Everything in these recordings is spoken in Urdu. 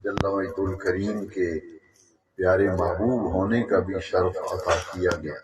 جل مجد الکریم کے پیارے محبوب ہونے کا بھی شرف عطا کیا گیا۔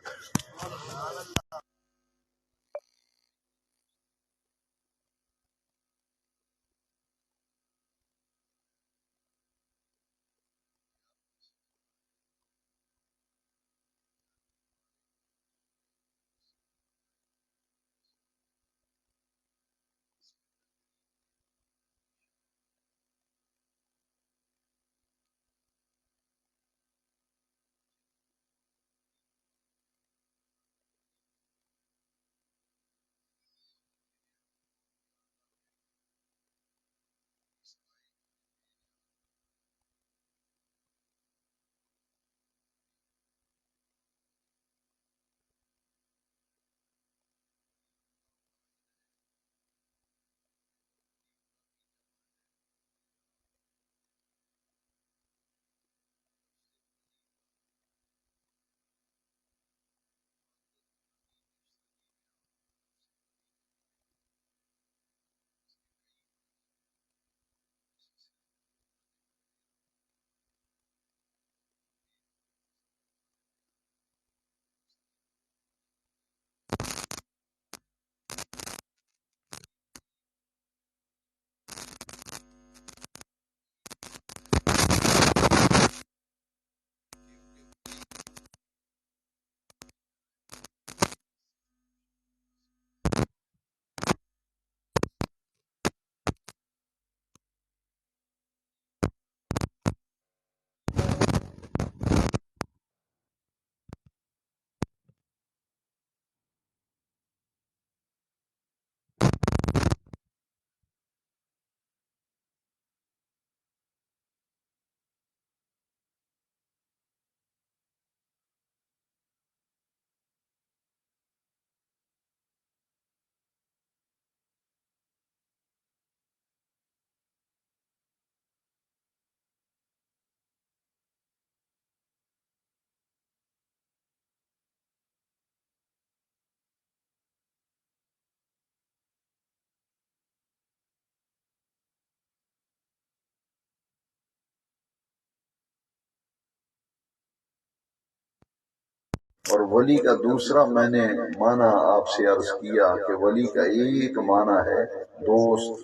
اور ولی کا دوسرا میں نے معنی آپ سے عرض کیا کہ ولی کا ایک معنی ہے دوست،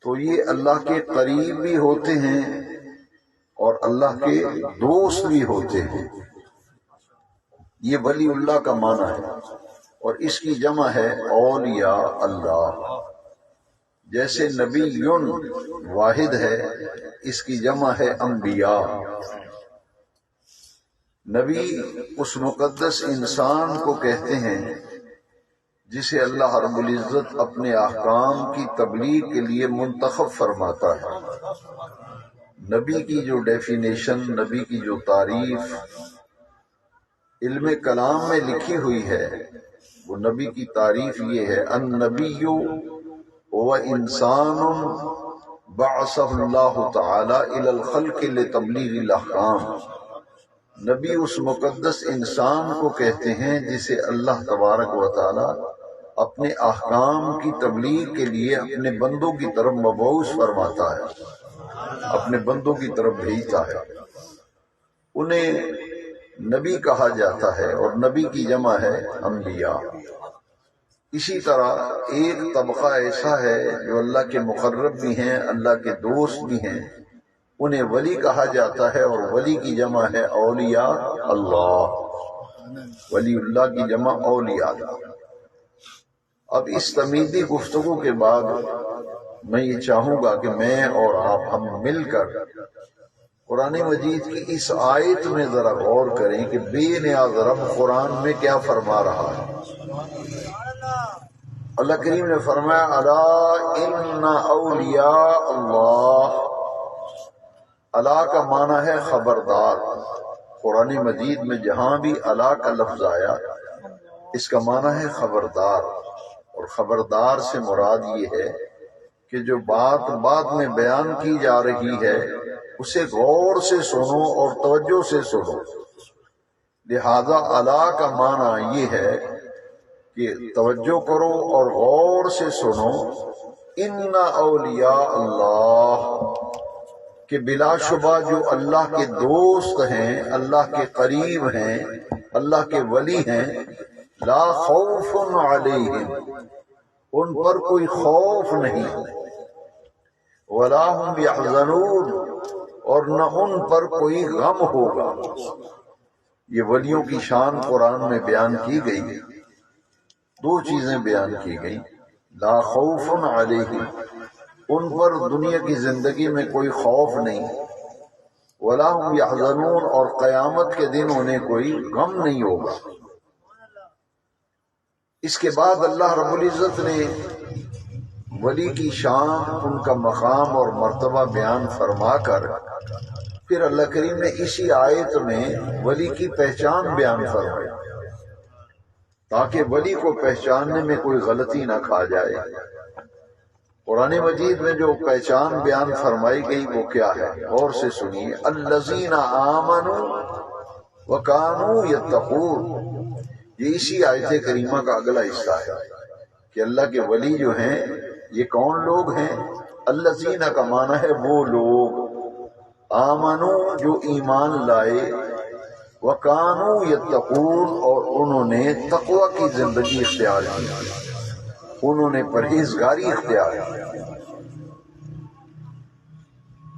تو یہ اللہ کے قریب بھی ہوتے ہیں اور اللہ کے دوست بھی ہوتے ہیں، یہ ولی اللہ کا معنی ہے۔ اور اس کی جمع ہے اولیاء اللہ، جیسے نبی واحد ہے، اس کی جمع ہے انبیاء۔ نبی اس مقدس انسان کو کہتے ہیں جسے اللہ رب العزت اپنے احکام کی تبلیغ کے لیے منتخب فرماتا ہے۔ نبی کی جو ڈیفینیشن، نبی کی جو تعریف علم کلام میں لکھی ہوئی ہے، وہ نبی کی تعریف یہ ہے، النبی هو انسان بعثہ اللہ تعالی الی الخلق لتبلیغ الاحکام۔ نبی اس مقدس انسان کو کہتے ہیں جسے اللہ تبارک و تعالی اپنے احکام کی تبلیغ کے لیے اپنے بندوں کی طرف مبعوث فرماتا ہے، اپنے بندوں کی طرف بھیجتا ہے، انہیں نبی کہا جاتا ہے، اور نبی کی جمع ہے انبیاء۔ اسی طرح ایک طبقہ ایسا ہے جو اللہ کے مقرب بھی ہیں، اللہ کے دوست بھی ہیں، انہیں ولی کہا جاتا ہے، اور ولی کی جمع ہے اولیاء اللہ، ولی اللہ کی جمع اولیاء اللہ۔ اب اس تمیزی گفتگو کے بعد میں یہ چاہوں گا کہ میں اور آپ ہم مل کر قرآن مجید کی اس آیت میں ذرا غور کریں کہ بے نیاز رب قرآن میں کیا فرما رہا ہے۔ اللہ کریم نے فرمایا الا ان اولیاء اللہ۔ اللہ کا معنی ہے خبردار۔ قرآن مجید میں جہاں بھی اللہ کا لفظ آیا اس کا معنی ہے خبردار، اور خبردار سے مراد یہ ہے کہ جو بات بعد میں بیان کی جا رہی ہے اسے غور سے سنو اور توجہ سے سنو۔ لہذا اللہ کا معنی یہ ہے کہ توجہ کرو اور غور سے سنو۔ ان اولیاء اللہ، کہ بلا شبہ جو اللہ کے دوست ہیں، اللہ کے قریب ہیں، اللہ کے ولی ہیں، لا خوف علیہم، ان پر کوئی خوف نہیں، ولا هم یحزنون، اور نہ ان پر کوئی غم ہوگا۔ یہ ولیوں کی شان قرآن میں بیان کی گئی، دو چیزیں بیان کی گئی، لا خوف علیہم، ان پر دنیا کی زندگی میں کوئی خوف نہیں، ولا هم یحزنون، اور قیامت کے دن انہیں کوئی غم نہیں ہوگا۔ اس کے بعد اللہ رب العزت نے ولی کی شان، ان کا مقام اور مرتبہ بیان فرما کر پھر اللہ کریم نے اسی آیت میں ولی کی پہچان بیان فرمائی، تاکہ ولی کو پہچاننے میں کوئی غلطی نہ کھا جائے۔ قرآن مجید میں جو پہچان بیان فرمائی گئی وہ کیا ہے؟ غور سے سنیے، الذین آمنوا وکانوا یتقون، یہ اسی آیت کریمہ کا اگلا حصہ ہے کہ اللہ کے ولی جو ہیں یہ کون لوگ ہیں؟ الذین کا معنی ہے وہ لوگ، آمنو جو ایمان لائے، وکانوا یتقون اور انہوں نے تقوی کی زندگی اختیار کی، انہوں نے پرہیزگاری اختیار کی۔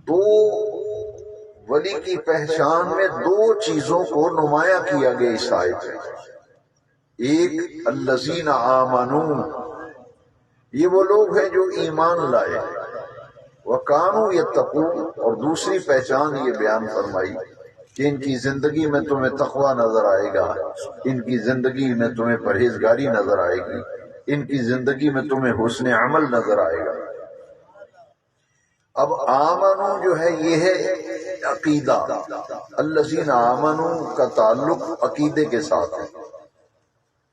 تو ولی کی پہچان میں دو چیزوں کو نمایاں کیا گیا اس آیت میں، ایک الذین آمنوا، یہ وہ لوگ ہیں جو ایمان لائے، وکانوا یتقون، اور دوسری پہچان یہ بیان فرمائی کہ ان کی زندگی میں تمہیں تقوی نظر آئے گا، ان کی زندگی میں تمہیں پرہیزگاری نظر آئے گی، ان کی زندگی میں تمہیں حسن عمل نظر آئے گا۔ اب آمنو جو ہے یہ ہے عقیدہ، الذین آمنو کا تعلق عقیدے کے ساتھ ہے،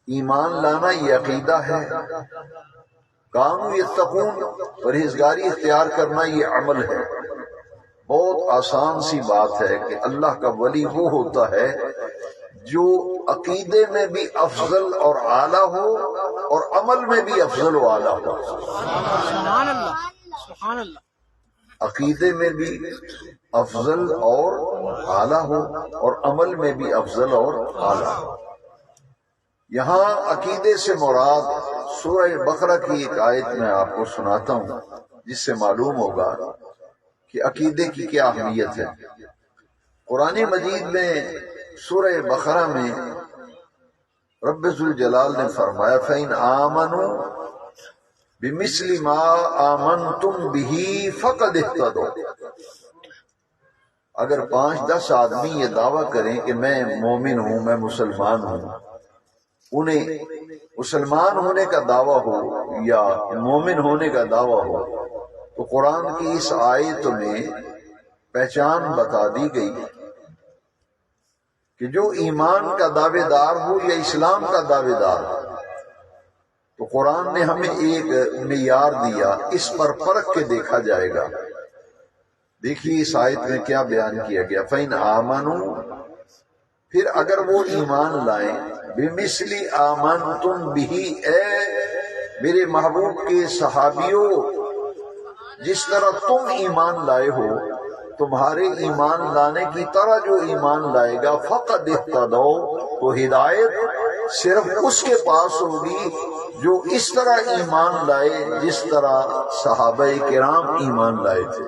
ایمان لانا یہ عقیدہ ہے، کانوا یتقون پرہیزگاری اختیار کرنا یہ عمل ہے۔ بہت آسان سی بات ہے کہ اللہ کا ولی وہ ہوتا ہے جو عقیدے میں بھی افضل اور اعلیٰ ہو اور عمل میں بھی افضل و اعلیٰ ہو۔ سبحان اللہ، سبحان اللہ، عقیدے میں بھی افضل اور اعلیٰ ہو اور عمل میں بھی افضل اور اعلیٰ ہو۔ یہاں عقیدے سے مراد سورہ بقرہ کی ایک آیت میں آپ کو سناتا ہوں جس سے معلوم ہوگا کہ عقیدے کی کیا اہمیت ہے۔ قرآن مجید میں سورہ بقرہ میں رب ذوالجلال نے فرمایا فَإِنْ آمَنُوا بِمِثْلِ مَا آمَنْتُمْ بِهِ فَقَدِ اهْتَدَوْا، اگر 5-10 آدمی یہ دعویٰ کریں کہ میں مومن ہوں، میں مسلمان ہوں، انہیں مسلمان ہونے کا دعویٰ ہو یا مومن ہونے کا دعویٰ ہو، تو قرآن کی اس آیت میں پہچان بتا دی گئی کہ جو ایمان کا دعوے دار ہو یا اسلام کا دعوے دار ہو، تو قرآن نے ہمیں ایک معیار دیا، اس پر پرکھ کے دیکھا جائے گا۔ دیکھیے اس آیت میں کیا بیان کیا گیا، فَإِنْ آمَنُوا، پھر اگر وہ ایمان لائیں، بِمِثْلِ آمَنْتُمْ بِهِ، اے میرے محبوب کے صحابیوں جس طرح تم ایمان لائے ہو، تمہارے ایمان لانے کی طرح جو ایمان لائے گا، فقد اهتدوا، تو ہدایت صرف اس کے پاس ہوگی جو اس طرح ایمان لائے جس طرح صحابہ کرام ایمان لائے تھے۔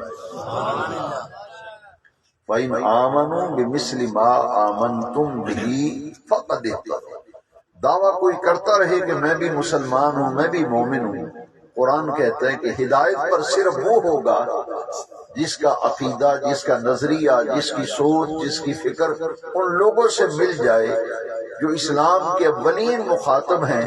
وَإِنْ آمَنُوا بِمِثْلِ مَا آمَنْتُمْ بِهِ فَقَدِ اهْتَدَوْا، دعویٰ کوئی کرتا رہے کہ میں بھی مسلمان ہوں، میں بھی مومن ہوں، قرآن کہتا ہے کہ ہدایت پر صرف وہ ہوگا جس کا عقیدہ، جس کا نظریہ، جس کی سوچ، جس کی فکر ان لوگوں سے مل جائے جو اسلام کے اولین مخاطب ہیں۔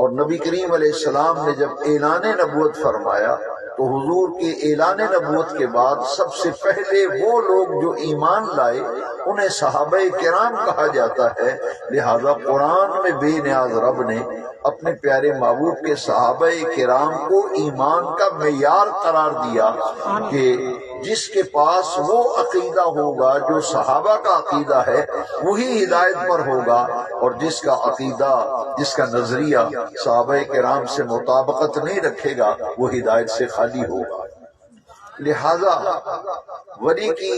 اور نبی کریم علیہ السلام نے جب اعلان نبوت فرمایا تو حضور کے اعلان نبوت کے بعد سب سے پہلے وہ لوگ جو ایمان لائے انہیں صحابہ کرام کہا جاتا ہے۔ لہذا قرآن میں بے نیاز رب نے اپنے پیارے محبوب کے صحابہ کرام کو ایمان کا معیار قرار دیا کہ جس کے پاس وہ عقیدہ ہوگا جو صحابہ کا عقیدہ ہے وہی ہدایت پر ہوگا، اور جس کا عقیدہ، جس کا نظریہ صحابہ کرام سے مطابقت نہیں رکھے گا وہ ہدایت سے خالی ہوگا۔ لہذا ولی کی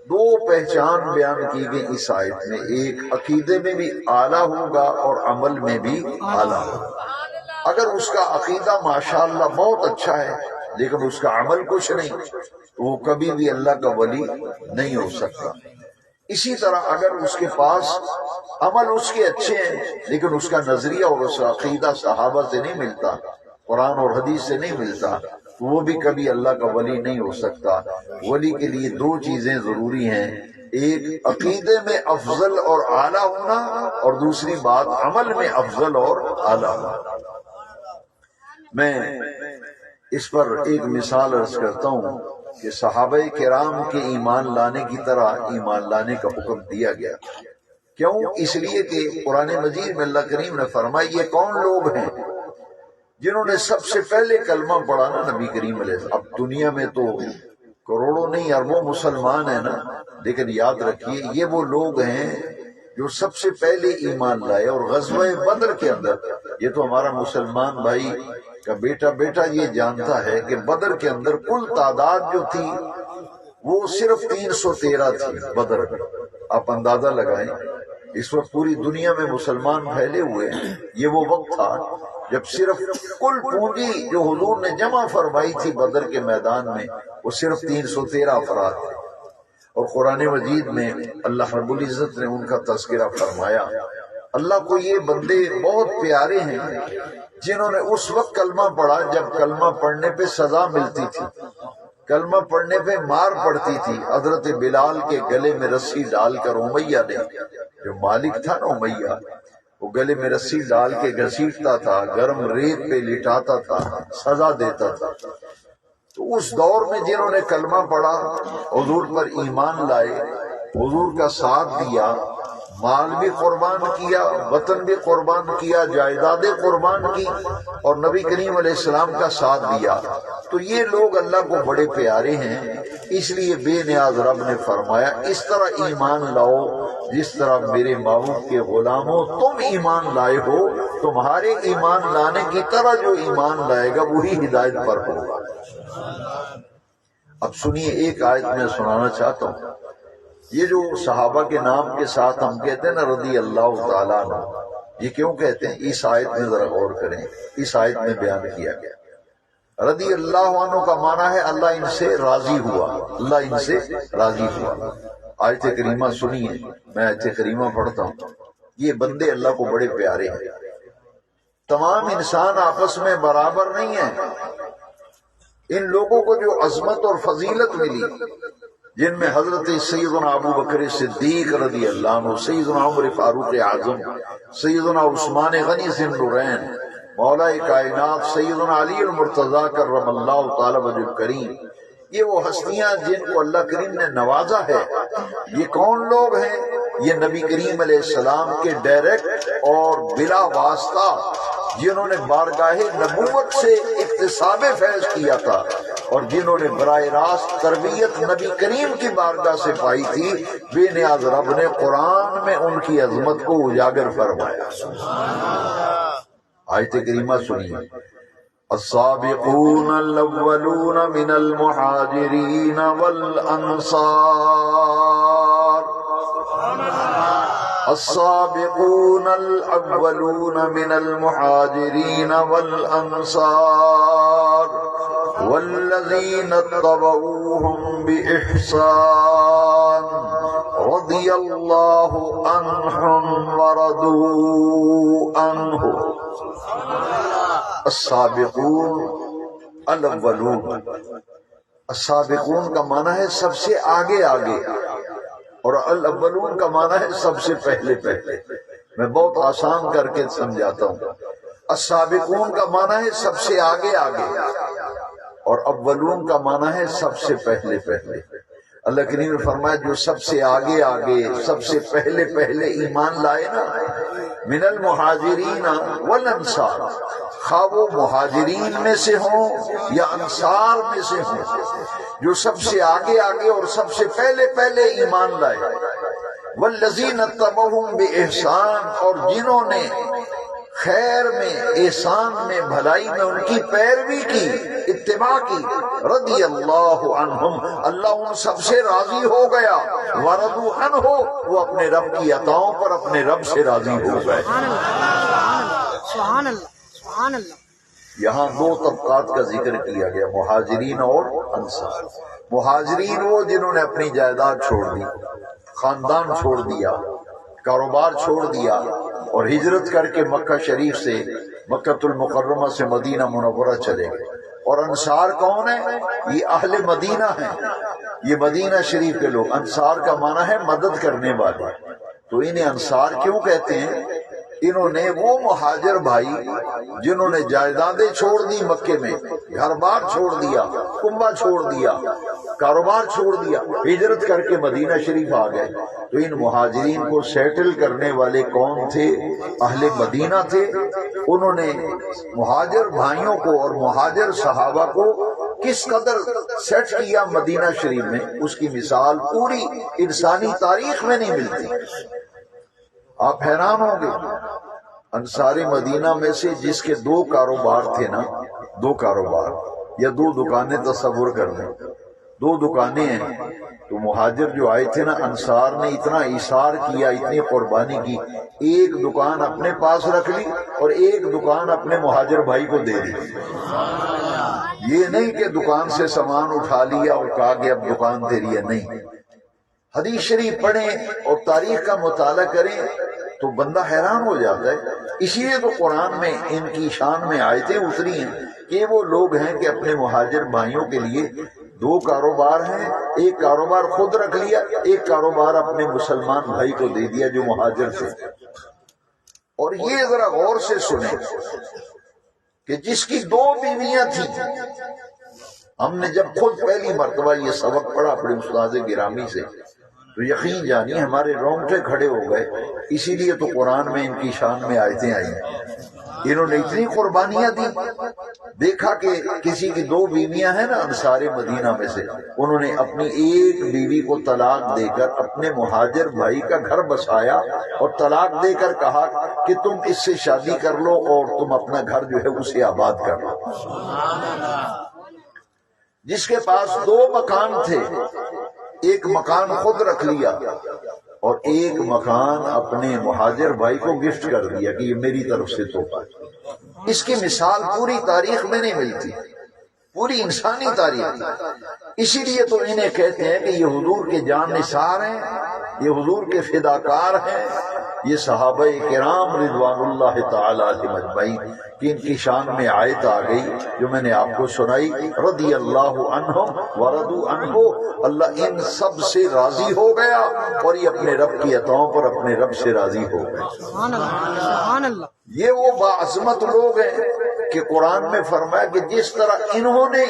دو پہچان بیان کی گئی اس آیت میں، ایک عقیدے میں بھی اعلیٰ ہوگا اور عمل میں بھی اعلیٰ ہوگا۔ اگر اس کا عقیدہ ماشاءاللہ بہت اچھا ہے لیکن اس کا عمل کچھ نہیں تو وہ کبھی بھی اللہ کا ولی نہیں ہو سکتا۔ اسی طرح اگر اس کے پاس عمل اس کے اچھے ہیں لیکن اس کا نظریہ اور اس کا عقیدہ صحابہ سے نہیں ملتا، قرآن اور حدیث سے نہیں ملتا، تو وہ بھی کبھی اللہ کا ولی نہیں ہو سکتا۔ ولی کے لیے دو چیزیں ضروری ہیں، ایک عقیدے میں افضل اور اعلیٰ ہونا، اور دوسری بات عمل میں افضل اور اعلیٰ ہونا۔ میں اس پر ایک مثال عرض کرتا ہوں کہ صحابہ کرام کے ایمان لانے کی طرح ایمان لانے کا حکم دیا گیا۔ کیوں؟ اس لیے کہ قرآن مجید میں اللہ کریم نے فرمایا یہ کون لوگ ہیں جنہوں نے سب سے پہلے کلمہ پڑھا نا نبی کریم علیہ السلام۔ اب دنیا میں تو کروڑوں نہیں اربوں مسلمان ہیں نا، لیکن یاد رکھیے یہ وہ لوگ ہیں جو سب سے پہلے ایمان لائے۔ اور غزوہ بدر کے اندر، یہ تو ہمارا مسلمان بھائی کا بیٹا یہ جانتا ہے کہ بدر کے اندر کل تعداد جو تھی وہ صرف 313 تھی بدر میں۔ آپ اندازہ لگائیں، اس وقت پوری دنیا میں مسلمان پھیلے ہوئے ہیں، یہ وہ وقت تھا جب صرف کل پونجی جو حضور نے جمع فرمائی تھی بدر کے میدان میں وہ صرف 313 افراد تھے۔ اور قرآن مجید میں اللہ رب العزت نے ان کا تذکرہ فرمایا۔ اللہ کو یہ بندے بہت پیارے ہیں جنہوں نے اس وقت کلمہ پڑھا جب کلمہ پڑھنے پہ سزا ملتی تھی، کلمہ پڑھنے پہ مار پڑتی تھی۔ حضرت بلال کے گلے میں رسی ڈال کر امیہ نے، جو مالک تھا نا امیہ، وہ گلے میں رسی ڈال کے گھسیٹتا تھا، گرم ریت پہ لٹاتا تھا، سزا دیتا تھا۔ تو اس دور میں جنہوں نے کلمہ پڑھا، حضور پر ایمان لائے، حضور کا ساتھ دیا، مال بھی قربان کیا، وطن بھی قربان کیا، جائیدادیں قربان کی، اور نبی کریم علیہ السلام کا ساتھ دیا، تو یہ لوگ اللہ کو بڑے پیارے ہیں۔ اس لیے بے نیاز رب نے فرمایا اس طرح ایمان لاؤ جس طرح میرے محبوب کے غلاموں تم ایمان لائے ہو۔ تمہارے ایمان لانے کی طرح جو ایمان لائے گا وہی ہدایت پر ہوگا۔ اب سنیے ایک آیت میں سنانا چاہتا ہوں۔ یہ جو صحابہ کے نام کے ساتھ ہم کہتے ہیں نا رضی اللہ تعالیٰ عنہ، یہ کیوں کہتے ہیں؟ اس آیت میں ذرا غور کریں، اس آیت میں بیان کیا گیا رضی اللہ عنہ کا معنی ہے اللہ ان سے راضی ہوا، اللہ ان سے راضی ہوا۔ آیت کریمہ سنیے، میں آیت کریمہ پڑھتا ہوں۔ یہ بندے اللہ کو بڑے پیارے ہیں۔ تمام انسان آپس میں برابر نہیں ہیں۔ ان لوگوں کو جو عظمت اور فضیلت ملی، جن میں حضرت سیدنا ابو بکر صدیق رضی اللہ عنہ، سیدنا عمر فاروق اعظم، سیدنا عثمان غنی ذی النورین، مولا کائنات سیدنا علی المرتضیٰ کرم اللہ تعالی وجہ کریم، یہ وہ ہستیاں جن کو اللہ کریم نے نوازا ہے۔ یہ کون لوگ ہیں؟ یہ نبی کریم علیہ السلام کے ڈائریکٹ اور بلا واسطہ جنہوں نے بارگاہ نبوت سے اکتساب فیض کیا تھا، اور جنہوں نے براہ راست تربیت نبی کریم کی بارگاہ سے پائی تھی، بے نیاز رب نے قرآن میں ان کی عظمت کو اجاگر فرمایا۔ آیت کریمہ سنیے، السابقون الاولون من المہاجرین والانصار، السابقون الاولون من المہاجرین والانصار والذین اتبعوهم بإحسان رضی اللہ عنہم ورضوا عنہ۔ السابقون الاولون، السابقون کا معنی ہے سب سے آگے آگے، اور الاولون کا معنی ہے سب سے پہلے پہلے۔ میں بہت آسان کر کے سمجھاتا ہوں۔ السابقون کا معنی ہے سب سے آگے آگے، اور اولون کا معنی ہے سب سے پہلے پہلے۔ اللہ کریم نے فرمایا جو سب سے آگے آگے، سب سے پہلے پہلے ایمان لائے نا، من المہاجرین والانصار، خواہ وہ مہاجرین میں سے ہوں یا انصار میں سے ہوں، جو سب سے آگے آگے اور سب سے پہلے پہلے ایمان لائے، والذین اتبعوہم بإحسان، اور جنہوں نے خیر میں، احسان میں، بھلائی میں ان کی پیروی کی، اتباع کی، رضی اللہ عنہم، اللہ ان سب سے راضی ہو گیا، ورضوا عنہ، وہ اپنے رب کی عطاؤں پر اپنے رب سے راضی ہو گئے۔ سبحان اللہ، سبحان اللہ۔ یہاں دو طبقات کا ذکر کیا گیا، مہاجرین اور انصار۔ مہاجرین وہ جنہوں نے اپنی جائیداد چھوڑ دی، خاندان چھوڑ دیا، کاروبار چھوڑ دیا اور ہجرت کر کے مکہ شریف سے، مکہ المکرمہ سے مدینہ منورہ چلے گئے۔ اور انصار کون ہیں؟ یہ اہل مدینہ ہیں، یہ مدینہ شریف کے لوگ۔ انصار کا معنی ہے مدد کرنے والے۔ تو انہیں انصار کیوں کہتے ہیں؟ انہوں نے وہ مہاجر بھائی جنہوں نے جائیدادیں چھوڑ دی مکے میں، گھر بار چھوڑ دیا، کنبہ چھوڑ دیا، کاروبار چھوڑ دیا، ہجرت کر کے مدینہ شریف آ گئے۔ تو ان مہاجرین کو سیٹل کرنے والے کون تھے؟ اہل مدینہ تھے۔ انہوں نے مہاجر بھائیوں کو اور مہاجر صحابہ کو کس قدر سیٹ کیا مدینہ شریف میں، اس کی مثال پوری انسانی تاریخ میں نہیں ملتی۔ آپ حیران ہوں گے، انصار مدینہ میں سے جس کے دو کاروبار تھے نا، دو کاروبار یا دو دکانیں، تصور کر لیں، دو دکانیں ہیں، تو مہاجر جو آئے تھے نا، انصار نے اتنا ایثار کیا، اتنی قربانی کی، ایک دکان اپنے پاس رکھ لی اور ایک دکان اپنے مہاجر بھائی کو دے دی۔ یہ نہیں کہ دکان سے سامان اٹھا لیا اور کہا کہ اب دکان تیری ہے، نہیں۔ حدیث شریف پڑھیں اور تاریخ کا مطالعہ کریں تو بندہ حیران ہو جاتا ہے۔ اسی لیے تو قرآن میں ان کی شان میں آیتیں اتری ہیں کہ وہ لوگ ہیں کہ اپنے مہاجر بھائیوں کے لیے دو کاروبار ہیں، ایک کاروبار خود رکھ لیا، ایک کاروبار اپنے مسلمان بھائی کو دے دیا جو مہاجر تھے۔ اور یہ ذرا غور سے سنیں کہ جس کی دو بیویاں تھیں، ہم نے جب خود پہلی مرتبہ یہ سبق پڑھا اپنے استاد گرامی سے تو یقین جانیے ہمارے رونگٹے کھڑے ہو گئے۔ اسی لیے تو قرآن میں ان کی شان میں آیتیں آئی ہیں۔ انہوں نے اتنی قربانیاں دی، دیکھا کہ کسی کی دو بیویاں ہیں نا انصار مدینہ میں سے، انہوں نے اپنی ایک بیوی کو طلاق دے کر اپنے مہاجر بھائی کا گھر بسایا اور طلاق دے کر کہا کہ تم اس سے شادی کر لو اور تم اپنا گھر جو ہے اسے آباد کر لو۔ جس کے پاس دو مکان تھے، ایک مکان خود رکھ لیا اور ایک مکان اپنے مہاجر بھائی کو گفٹ کر دیا کہ یہ میری طرف سے تحفہ ہے۔ اس کی مثال پوری تاریخ میں نہیں ملتی، پوری انسانی تاریخ۔ اسی لیے تو انہیں کہتے ہیں کہ یہ حضور کے جان نثار ہیں، یہ حضور کے فداکار ہیں، یہ صحابہ کرام رضوان اللہ تعالی علیہم اجمعین کہ ان کی شان میں آیت آ گئی جو میں نے آپ کو سنائی، رضی اللہ عنہم ورضوا عنہ، اللہ ان سب سے راضی ہو گیا اور یہ اپنے رب کی عطاؤں پر اپنے رب سے راضی ہو گئے۔ سبحان اللہ، سبحان اللہ۔ یہ وہ باعظمت لوگ ہیں کہ قرآن میں فرمایا کہ جس طرح انہوں نے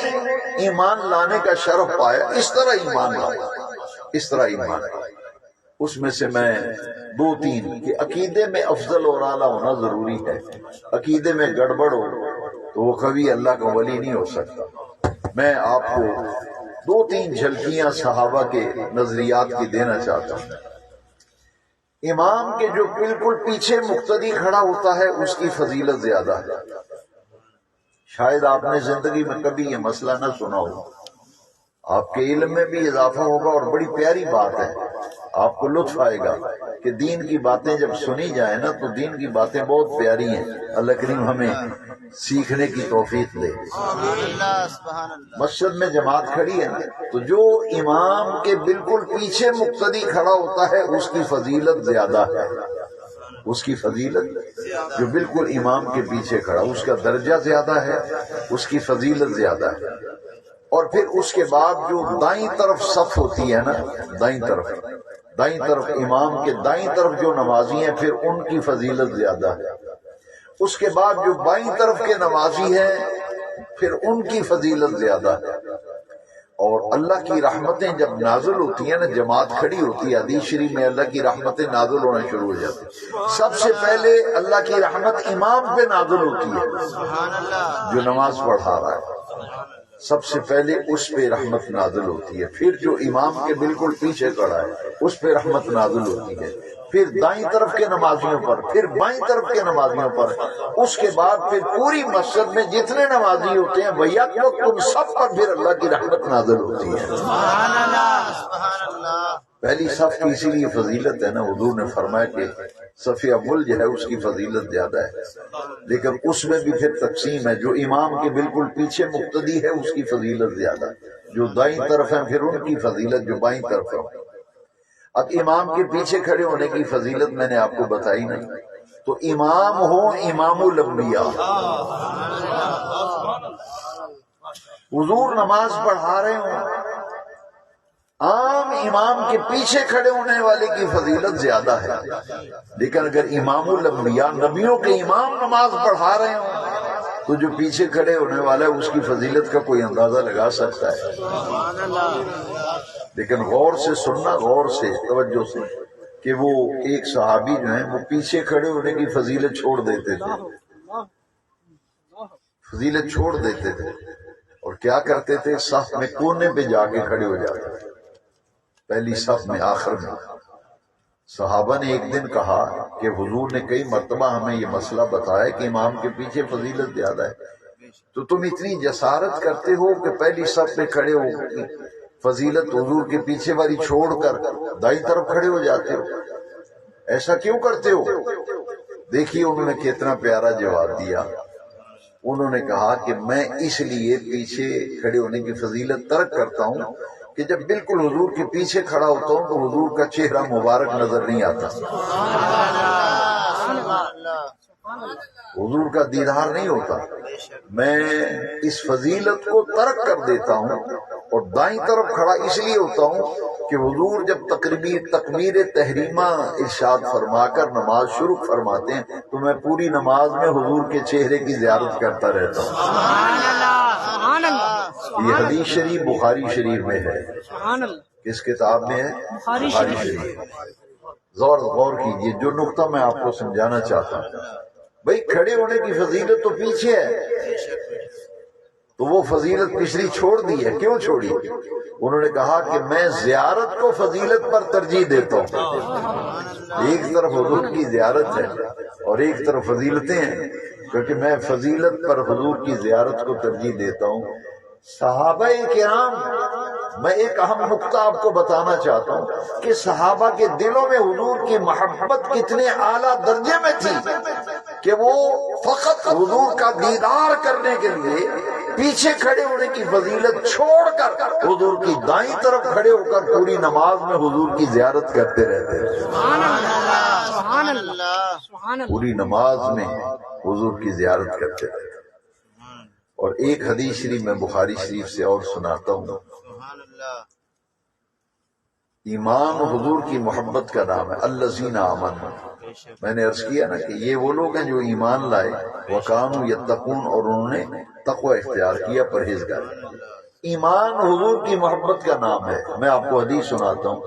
ایمان لانے کا شرف پایا اس طرح ایمان لایا، اس طرح ایمان لایا۔ اس میں سے میں دو تین کہ عقیدے میں افضل اور اعلیٰ ہونا ضروری ہے۔ عقیدے میں گڑبڑ ہو تو وہ کبھی اللہ کا ولی نہیں ہو سکتا۔ میں آپ کو دو تین جھلکیاں صحابہ کے نظریات کی دینا چاہتا ہوں۔ امام کے جو بالکل پیچھے مقتدی کھڑا ہوتا ہے اس کی فضیلت زیادہ ہے۔ شاید آپ نے زندگی میں کبھی یہ مسئلہ نہ سنا ہو، آپ کے علم میں بھی اضافہ ہوگا اور بڑی پیاری بات ہے، آپ کو لطف آئے گا کہ دین کی باتیں جب سنی جائیں نا تو دین کی باتیں بہت پیاری ہیں۔ اللہ کریم ہمیں سیکھنے کی توفیق دے۔ مسجد میں جماعت کھڑی ہے نا تو جو امام کے بالکل پیچھے مقتدی کھڑا ہوتا ہے اس کی فضیلت زیادہ ہے، اس کی فضیلت جو بالکل امام کے پیچھے کھڑا اس کا درجہ زیادہ ہے، اس کی فضیلت زیادہ ہے۔ اور پھر اس کے بعد جو دائیں طرف صف ہوتی ہے نا، دائیں طرف امام کے دائیں طرف جو نمازی ہیں پھر ان کی فضیلت زیادہ ہے۔ اس کے بعد جو بائیں طرف کے نمازی ہیں پھر ان کی فضیلت زیادہ ہے۔ اور اللہ کی رحمتیں جب نازل ہوتی ہیں نا، جماعت کھڑی ہوتی ہے، حدیث شریف میں اللہ کی رحمتیں نازل ہونا شروع ہو جاتی ہیں۔ سب سے پہلے اللہ کی رحمت امام پہ نازل ہوتی ہے جو نماز پڑھا رہا ہے، سب سے پہلے اس پہ رحمت نازل ہوتی ہے۔ پھر جو امام کے بالکل پیچھے کھڑا ہے اس پہ رحمت نازل ہوتی ہے۔ پھر دائیں طرف کے نمازیوں پر، پھر بائیں طرف کے نمازیوں پر، اس کے بعد پھر پوری مسجد میں جتنے نمازی ہوتے ہیں بھیا ان سب پر پھر اللہ کی رحمت نازل ہوتی ہے۔ سبحان اللہ سبحان اللہ۔ پہلی صف کی اسی لیے فضیلت ہے نا، حضور نے فرمایا کہ صف اول جو ہے اس کی فضیلت زیادہ ہے، لیکن اس میں بھی پھر تقسیم ہے، جو امام کے بالکل پیچھے مقتدی ہے اس کی فضیلت زیادہ، جو دائیں طرف ہیں پھر ان کی فضیلت جو بائیں طرف ہے۔ اب امام کے پیچھے کھڑے ہونے کی فضیلت میں نے آپ کو بتائی نہیں، تو امام ہو امام الانبیاء، حضور نماز پڑھا رہے ہوں، عام امام کے پیچھے کھڑے ہونے والے کی فضیلت زیادہ ہے، لیکن اگر امام الانبیاء نبیوں کے امام نماز پڑھا رہے ہوں تو جو پیچھے کھڑے ہونے والا ہے اس کی فضیلت کا کوئی اندازہ لگا سکتا ہے۔ لیکن غور سے سننا، غور سے توجہ سے، کہ وہ ایک صحابی جو ہیں وہ پیچھے کھڑے ہونے کی فضیلت چھوڑ دیتے تھے، فضیلت چھوڑ دیتے تھے، اور کیا کرتے تھے، صف میں کونے پہ جا کے کھڑے ہو جاتے تھے، پہلی صف میں آخر میں۔ صحابہ نے ایک دن کہا کہ حضور نے کئی مرتبہ ہمیں یہ مسئلہ بتایا کہ امام کے پیچھے فضیلت زیادہ ہے، تو تم اتنی جسارت کرتے ہو کہ پہلی صف میں کھڑے ہو فضیلت حضور کے پیچھے والی چھوڑ کر دائیں طرف کھڑے ہو جاتے ہو، ایسا کیوں کرتے ہو؟ دیکھیے انہوں نے کتنا پیارا جواب دیا۔ انہوں نے کہا کہ میں اس لیے پیچھے کھڑے ہونے کی فضیلت ترک کرتا ہوں کہ جب بالکل حضور کے پیچھے کھڑا ہوتا ہوں تو حضور کا چہرہ مبارک نظر نہیں آتا، حضور کا دیدار نہیں ہوتا۔ میں اس فضیلت کو ترک کر دیتا ہوں اور دائیں طرف کھڑا اس لیے ہوتا ہوں کہ حضور جب تکبیر تحریمہ ارشاد فرما کر نماز شروع فرماتے ہیں تو میں پوری نماز میں حضور کے چہرے کی زیارت کرتا رہتا ہوں۔ یہ حدیث شریف بخاری شریف میں ہے۔ کس کتاب میں ہے؟ بخاری شریف۔ غور کیجئے، جو نقطہ میں آپ کو سمجھانا چاہتا ہوں، بھئی کھڑے ہونے کی فضیلت تو پیچھے ہے، تو وہ فضیلت پچھلی چھوڑ دی ہے، کیوں چھوڑی؟ انہوں نے کہا کہ میں زیارت کو فضیلت پر ترجیح دیتا ہوں، ایک طرف حضور کی زیارت ہے اور ایک طرف فضیلتیں ہیں، کیونکہ میں فضیلت پر حضور کی زیارت کو ترجیح دیتا ہوں۔ صحابہ کرام، میں ایک اہم نقطہ آپ کو بتانا چاہتا ہوں کہ صحابہ کے دلوں میں حضور کی محبت کتنے اعلیٰ درجے میں تھی کہ وہ فقط حضور کا دیدار کرنے کے لیے پیچھے کھڑے ہونے کی فضیلت چھوڑ کر حضور کی دائیں طرف کھڑے ہو کر پوری نماز میں حضور کی زیارت کرتے رہتے ہیں۔ سبحان اللہ سبحان اللہ۔ پوری نماز میں حضور کی زیارت کرتے رہتے ہیں۔ اور ایک حدیث شریف میں بخاری شریف سے اور سناتا ہوں۔ ایمان حضور کی محبت کا نام ہے، الذین آمنوا۔ میں نے عرض کیا نا کہ یہ وہ لوگ ہیں جو ایمان لائے، وکانوا یتقون، اور انہوں نے تقوی اختیار کیا، پرہیزگاری۔ ایمان حضور کی محبت کا نام ہے۔ میں آپ کو حدیث سناتا ہوں۔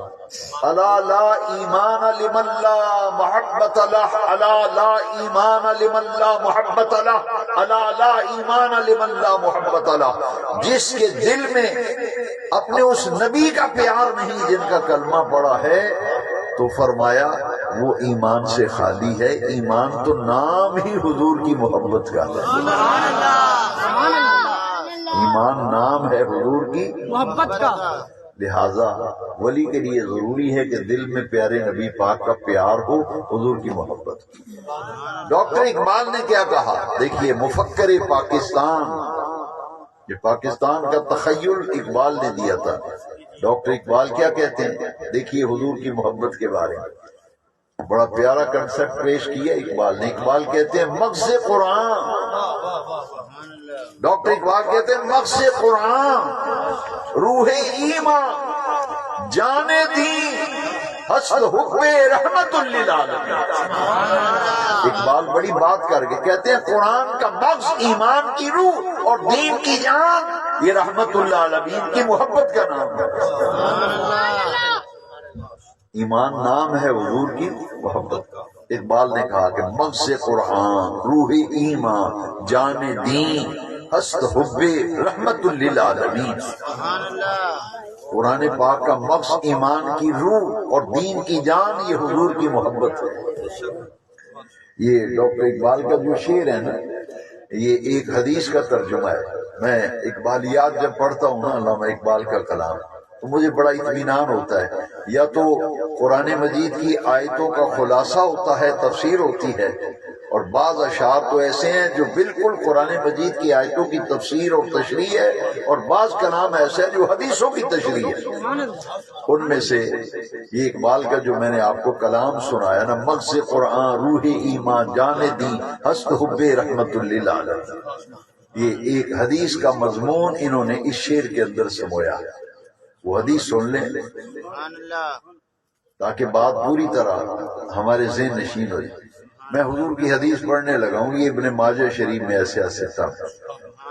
الا لا ایمان لمن لا محبت لہ، الا لا ایمان لمن لا محبت لہ، الا لا ایمان لمن لا محبت لہ۔ جس کے دل میں اپنے اس نبی کا پیار نہیں جن کا کلمہ پڑا ہے، تو فرمایا وہ ایمان سے خالی ہے۔ ایمان تو نام ہی حضور کی محبت کا ہے، ایمان نام ہے حضور کی محبت کا۔ لہذا ولی کے لیے ضروری ہے کہ دل میں پیارے نبی پاک کا پیار ہو، حضور کی محبت۔ ڈاکٹر اقبال نے کیا کہا؟ دیکھیے، مفکر پاکستان، یہ پاکستان کا تخیل اقبال نے دیا تھا۔ ڈاکٹر اقبال کیا کہتے ہیں؟ دیکھیے حضور کی محبت کے بارے میں بڑا پیارا کنسپٹ پیش کیا اقبال نے۔ اقبال کہتے ہیں مغز قرآن، ڈاکٹر اقبال کہتے ہیں مغز قرآن، روح ایمان، جان دین، حسد حب رحمت للعالمین۔ اقبال بڑی بات کر کے کہتے ہیں قرآن کا مغز ایمان کی روح اور دین کی جان، یہ رحمت للعالمین کی محبت کا نام ہے۔ ایمان نام ہے حضور کی محبت کا۔ اقبال نے کہا کہ مغز قرآن، روح ایمان، جان دین، حسد حب رحمت للعالمین۔ قرآن پاک کا مغز ایمان کی روح اور دین کی جان یہ حضور کی محبت ہے۔ یہ ڈاکٹر اقبال کا جو شعر ہے نا، یہ ایک حدیث کا ترجمہ ہے۔ میں اقبالیات جب پڑھتا ہوں نا علامہ اقبال کا کلام، تو مجھے بڑا اطمینان ہوتا ہے۔ یا تو قرآن مجید کی آیتوں کا خلاصہ ہوتا ہے، تفسیر ہوتی ہے، اور بعض اشعار تو ایسے ہیں جو بالکل قرآن مجید کی آیتوں کی تفسیر اور تشریح ہے، اور بعض کلام ایسا ہے جو حدیثوں کی تشریح ہے۔ ان میں سے یہ اقبال کا جو میں نے آپ کو کلام سنایا نا، مغز قرآن روح ایمان جان دی ہست حب رحمت للعالمین، یہ ایک حدیث کا مضمون انہوں نے اس شعر کے اندر سمویا ہے۔ وہ حدیث سن لیں تاکہ بات پوری طرح ہمارے ذہن نشین ہو جائے۔ میں حضور کی حدیث پڑھنے لگا ہوں، یہ ابن ماجہ شریف میں ایسے تھا۔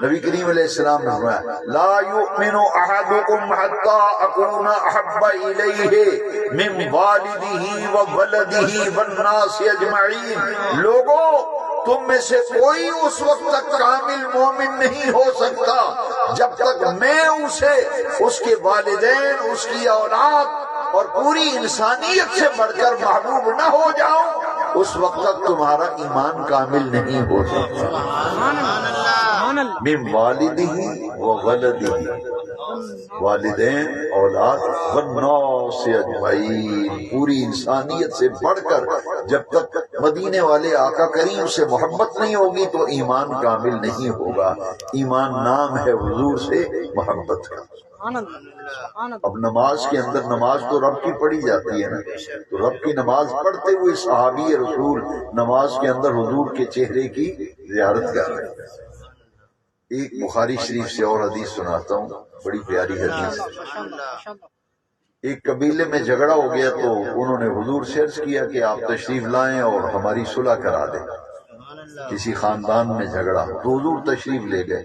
نبی کریم علیہ السلام نے فرمایا لا یؤمن احدکم حتی اکون احب الیہ من والدہ وولدہ والناس اجمعین۔ لوگوں، تم میں سے کوئی اس وقت تک کامل مومن نہیں ہو سکتا جب تک میں اسے اس کے والدین، اس کی اولاد اور پوری انسانیت سے بڑھ کر محبوب نہ ہو جاؤں، اس وقت تک تمہارا ایمان کامل نہیں ہو سکتا۔ من والدہ وولدہ، والدین، اولاد، والناس اجمعین، پوری انسانیت سے بڑھ کر جب تک مدینے والے آقا کریم سے محبت نہیں ہوگی تو ایمان کامل نہیں ہوگا۔ ایمان نام ہے حضور سے محبت کا۔ اب نماز کے اندر، نماز تو رب کی پڑھی جاتی ہے نا، تو رب کی نماز پڑھتے ہوئے صحابی رسول نماز کے اندر حضور کے چہرے کی زیارت کر رہے ہیں۔ ایک بخاری شریف سے اور حدیث سناتا ہوں، بڑی پیاری حدیث ہے۔ ایک قبیلے میں جھگڑا ہو گیا تو انہوں نے حضور سے عرض کیا کہ آپ تشریف لائیں اور ہماری صلح کرا دیں۔ کسی خاندان میں جھگڑا، تو حضور تشریف لے گئے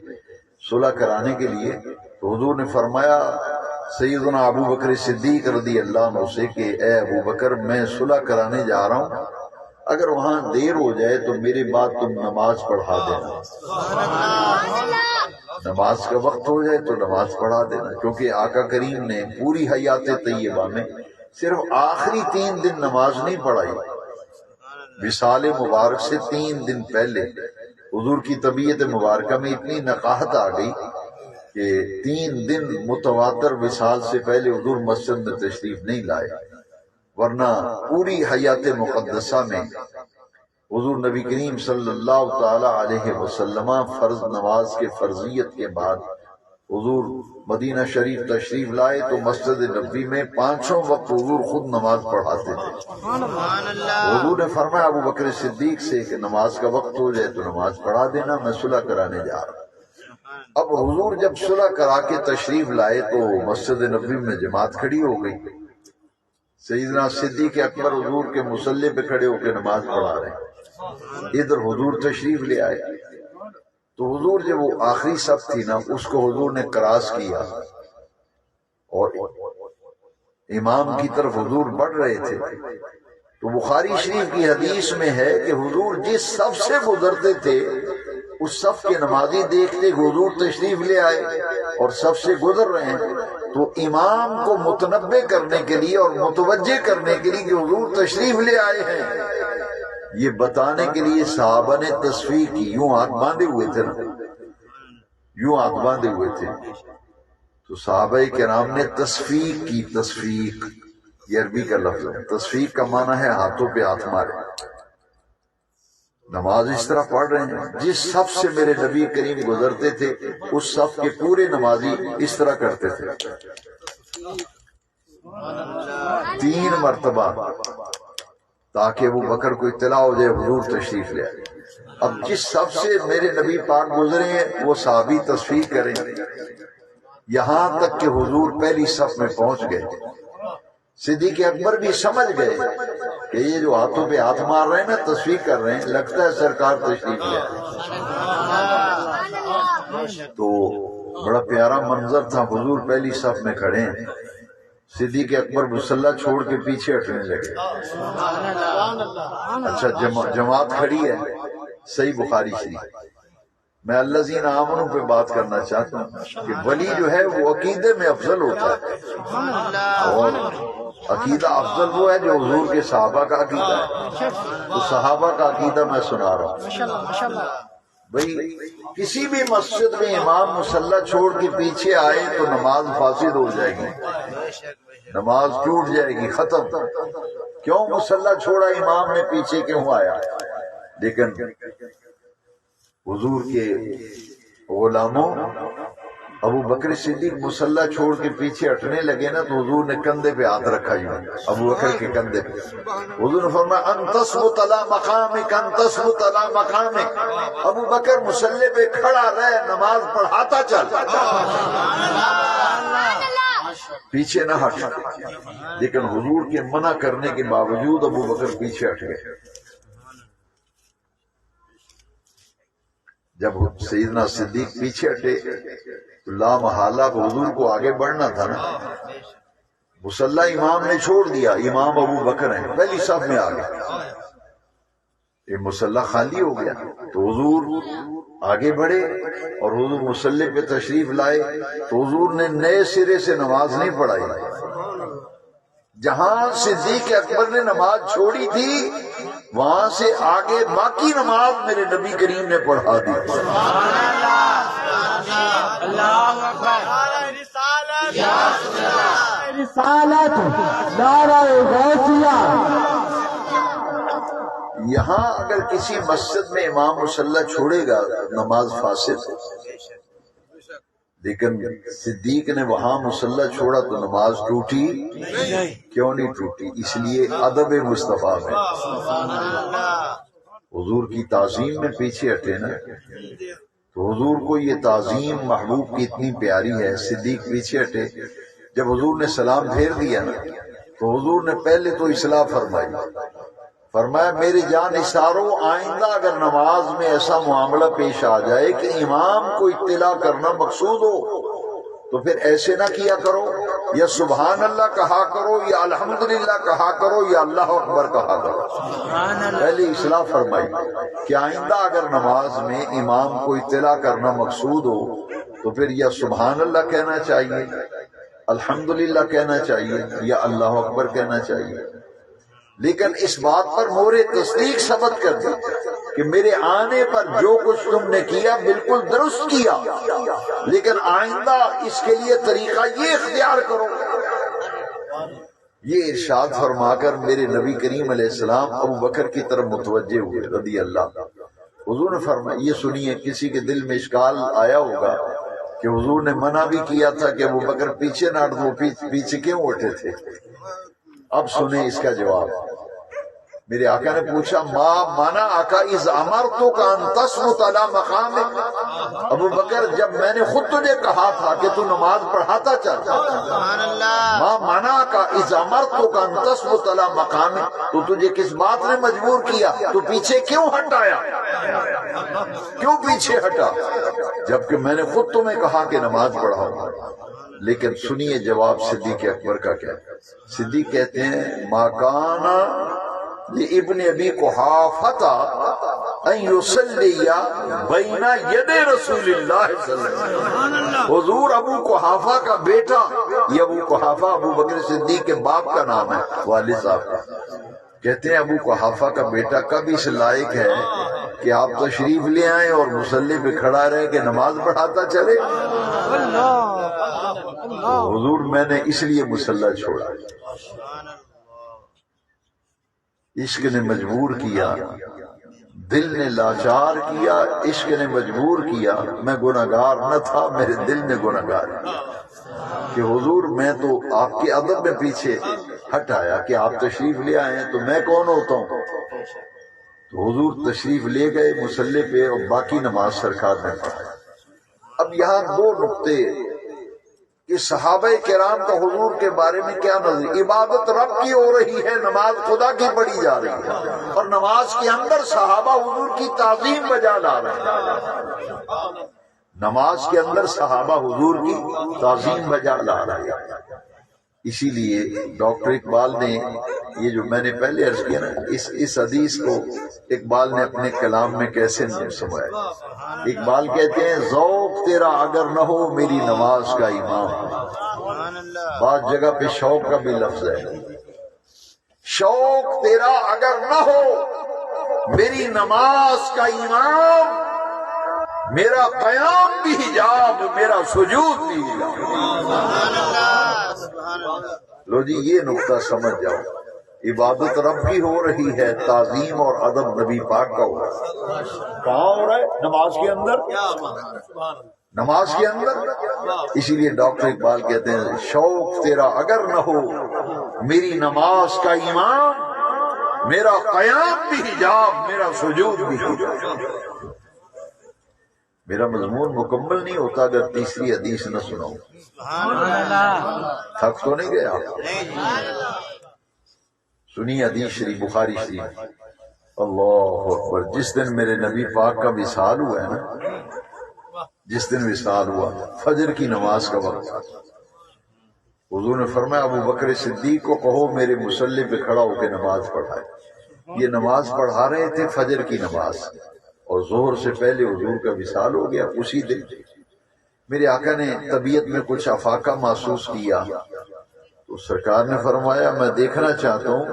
صلح کرانے کے لیے۔ تو حضور نے فرمایا سیدنا ابو بکر صدیق رضی اللہ عنہ سے کہ اے ابو بکر، میں صلح کرانے جا رہا ہوں، اگر وہاں دیر ہو جائے تو میرے بعد تم نماز پڑھا دینا، نماز کا وقت ہو جائے تو نماز پڑھا دینا، کیونکہ آقا کریم نے پوری حیات طیبہ میں صرف آخری 3 دن نماز نہیں پڑھائی۔ وصال مبارک سے 3 دن پہلے حضور کی طبیعت مبارکہ میں اتنی نقاہت آ گئی کہ 3 دن متواتر وصال سے پہلے حضور مسجد میں تشریف نہیں لائے، ورنہ پوری حیات مقدسہ میں حضور نبی کریم صلی اللہ تعالی علیہ وسلم فرض نماز کے فرضیت کے بعد حضور مدینہ شریف تشریف لائے تو مسجد نبوی میں 5 وقت حضور خود نماز پڑھاتے تھے۔ حضور نے فرمایا ابو بکر صدیق سے کہ نماز کا وقت ہو جائے تو نماز پڑھا دینا، میں صلح کرانے جا رہا ہوں۔ اب حضور جب صلح کرا کے تشریف لائے تو مسجد نبوی میں جماعت کھڑی ہو گئی۔ سیدنا صدیق اکبر حضور کے مصلی پہ کھڑے ہو کے نماز پڑھا رہے ہیں، ادھر حضور تشریف لے آئے۔ تو حضور جب وہ آخری صف تھی نا، اس کو حضور نے کراس کیا اور امام کی طرف حضور بڑھ رہے تھے۔ تو بخاری شریف کی حدیث میں ہے کہ حضور جس صف سے گزرتے تھے اس صف کے نمازی دیکھتے کہ حضور تشریف لے آئے اور صف سے گزر رہے ہیں، تو امام کو متنبہ کرنے کے لیے اور متوجہ کرنے کے لیے کہ حضور تشریف لے آئے ہیں، یہ بتانے کے لیے صحابہ نے تصفیق کی، یوں ہاتھ باندھے ہوئے تھے نا، یوں ہاتھ باندھے ہوئے تھے، تو صحابہ کرام نے تصفیق کی۔ تصفیق یہ عربی کا لفظ ہے، تصفیق کا معنی ہے ہاتھوں پہ ہاتھ مارے۔ نماز اس طرح پڑھ رہے ہیں، جس صف سے میرے نبی کریم گزرتے تھے اس صف کے پورے نمازی اس طرح کرتے تھے 3 مرتبہ، تاکہ ابو بکر کو اطلاع ہو جائے حضور تشریف لے آئے۔ اب جس صف سے میرے نبی پاک گزرے ہیں وہ صحابی تصفیق کریں، یہاں تک کہ حضور پہلی صف میں پہنچ گئے۔ صدیق اکبر بھی سمجھ گئے کہ یہ جو ہاتھوں پہ ہاتھ مار رہے ہیں نا، تصفیق کر رہے ہیں، لگتا ہے سرکار تشریف لے آئے۔ تو بڑا پیارا منظر تھا، حضور پہلی صف میں کھڑے ہیں، صدیق اکبر مصلی چھوڑ کے پیچھے ہٹنے لگے۔ اچھا جماعت کھڑی ہے، صحیح بخاری شریف، میں الذین آمنوا پہ بات کرنا چاہتا ہوں کہ ولی جو ہے وہ عقیدے میں افضل ہوتا ہے، اور عقیدہ افضل وہ ہے جو حضور کے صحابہ کا عقیدہ ہے۔ تو صحابہ کا عقیدہ میں سنا رہا ہوں۔ بھئی کسی بھی مسجد میں امام مصلی چھوڑ کے پیچھے آئے تو نماز فاسد ہو جائے گی، نماز ٹوٹ جائے گی، ختم۔ کیوں مصلی چھوڑا امام نے، پیچھے کیوں آیا؟ لیکن حضور کے غلاموں ابو بکر صدیق مصلی چھوڑ کے پیچھے ہٹنے لگے نا تو حضور نے کندھے پہ ہاتھ رکھا ہی ابو بکر کے کندھے پہ۔ حضور نے فرمایا ان تثبت علی مقامک، ان تثبت علی مقامک، ابو بکر مصلی پہ کھڑا رہے، نماز پڑھاتا چل، پیچھے نہ ہٹ۔ لیکن حضور کے منع کرنے کے باوجود ابو بکر پیچھے ہٹ گئے۔ جب سیدنا صدیق پیچھے ہٹے تو لا محالہ حضور کو آگے بڑھنا تھا نا۔ مصلی امام نے چھوڑ دیا، امام ابو بکر ہیں، پہلی صف میں آ گئے، یہ مصلی خالی ہو گیا تو حضور آگے بڑھے اور حضور مصلی پہ تشریف لائے تو حضور نے نئے سرے سے نماز نہیں پڑھائی۔ جہاں صدیق اکبر نے نماز چھوڑی تھی وہاں سے آگے باقی نماز میرے نبی کریم نے پڑھا دی۔ رسالت نعرہ غوثیہ۔ یہاں اگر کسی مسجد میں امام مصلی چھوڑے گا نماز فاسد، لیکن صدیق نے وہاں مصلی چھوڑا تو نماز ٹوٹی؟ کیوں نہیں ٹوٹی؟ اس لیے ادب مصطفیٰ میں حضور کی تعظیم میں پیچھے ہٹے نا، تو حضور کو یہ تعظیم محبوب کی اتنی پیاری ہے، صدیق پیچھے ہٹے۔ جب حضور نے سلام پھیر دیا نا تو حضور نے پہلے تو اصلاح فرمائی، فرمایا میرے جان نثارو، آئندہ اگر نماز میں ایسا معاملہ پیش آ جائے کہ امام کو اطلاع کرنا مقصود ہو تو پھر ایسے نہ کیا کرو، یا سبحان اللہ کہا کرو، یا الحمدللہ کہا کرو، یا اللہ اکبر کہا کرو۔ پہلی اصلاح فرمائی کہ آئندہ اگر نماز میں امام کو اطلاع کرنا مقصود ہو تو پھر یا سبحان اللہ کہنا چاہیے، الحمدللہ کہنا چاہیے، یا اللہ اکبر کہنا چاہیے۔ لیکن اس بات پر مورِ تصدیق ثبت کر دی کہ میرے آنے پر جو کچھ تم نے کیا بالکل درست کیا، لیکن آئندہ اس کے لیے طریقہ یہ اختیار کرو۔ یہ ارشاد فرما کر میرے نبی کریم علیہ السلام ابو بکر کی طرف متوجہ ہوئے رضی اللہ۔ حضور نے فرمایا، یہ سنیے، کسی کے دل میں اشکال آیا ہوگا کہ حضور نے منع بھی کیا تھا کہ ابو بکر پیچھے نہ ہٹ، وہ پیچھے کیوں اٹھے تھے؟ اب سنیں اس کا جواب۔ میرے آقا نے پوچھا ما مانا آقا از امرتک ان تصمت علی مقامک، ابو بکر جب میں نے خود تجھے کہا تھا کہ تو نماز پڑھاتا چل، ما مانا آقا از امرتک ان تصمت علی مقامک، تو تجھے کس بات نے مجبور کیا؟ تو پیچھے کیوں ہٹایا؟ کیوں پیچھے ہٹا جبکہ میں نے خود تمہیں کہا کہ نماز پڑھاؤ؟ لیکن سنیے جواب صدیق اکبر کا کیا۔ صدیق کہتے ہیں ما کان لابن ابی قحافہ ان یصلی بین ید رسول اللہ صلی اللہ علیہ وسلم۔ حضور ابو قحافہ کا بیٹا، یہ ابو قحافہ ابو بکر صدیق کے باپ کا نام ہے، والد صاحب کا، کہتے ہیں ابو قحافہ کا بیٹا کب اس لائق ہے کہ آپ تشریف لے آئیں اور مصلی پہ کھڑا رہے کہ نماز پڑھاتا چلے؟ حضور میں نے اس لیے مصلی چھوڑا، عشق نے مجبور کیا، دل نے لاچار کیا، عشق نے مجبور کیا۔ میں گناہگار نہ تھا، میرے دل نے گناہگار کہ حضور میں تو آپ کے ادب میں پیچھے ہٹ آیا کہ آپ تشریف لے آئے ہیں تو میں کون ہوتا ہوں؟ تو حضور تشریف لے گئے مصلی پہ اور باقی نماز سرکار نے پڑھائی۔ اب یہاں دو نقطے کہ صحابہ کرام کا حضور کے بارے میں کیا نظر، عبادت رب کی ہو رہی ہے، نماز خدا کی پڑھی جا رہی ہے، اور نماز کے اندر صحابہ حضور کی تعظیم بجا لا رہے ہیں، نماز کے اندر صحابہ حضور کی تعظیم بجا لا رہے ہیں۔ اسی لیے ڈاکٹر اقبال نے یہ جو میں نے پہلے عرض کیا نا، اس حدیث کو اقبال نے اپنے کلام میں کیسے سمایا۔ اقبال کہتے ہیں ذوق تیرا اگر نہ ہو میری نماز کا امام، بعض جگہ پہ شوق کا بھی لفظ ہے، شوق تیرا اگر نہ ہو میری نماز کا امام، میرا قیام بھی حجاب، میرا سجود بھی حجاب۔ لو جی یہ نقطہ سمجھ جاؤ، عبادت رب کی ہو رہی ہے، تعظیم اور ادب نبی پاک کا ہو رہا ہے۔ کہاں ہو رہا ہے؟ نماز کے اندر، نماز کے اندر۔ اسی لیے ڈاکٹر اقبال کہتے ہیں شوق تیرا اگر نہ ہو میری نماز کا امام، میرا قیام بھی حجاب، میرا سجود بھی حجاب۔ میرا مضمون مکمل نہیں ہوتا اگر تیسری حدیث نہ سناؤں۔ تھک تو نہیں گیا؟ سنی حدیث شریف، بخاری شریف۔ اللہ اکبر، جس دن میرے نبی پاک کا وصال ہوا ہے نا، جس دن وصال ہوا فجر کی نماز کا وقت، حضور نے فرمایا ابو بکر صدیق کو کہو میرے مصلی پہ کھڑا ہو کے نماز پڑھائے۔ یہ نماز پڑھا رہے تھے فجر کی نماز، اور ظہر سے پہلے حضور کا وصال ہو گیا۔ اسی دن میرے آقا نے طبیعت میں کچھ افاقہ محسوس کیا تو سرکار نے فرمایا میں دیکھنا چاہتا ہوں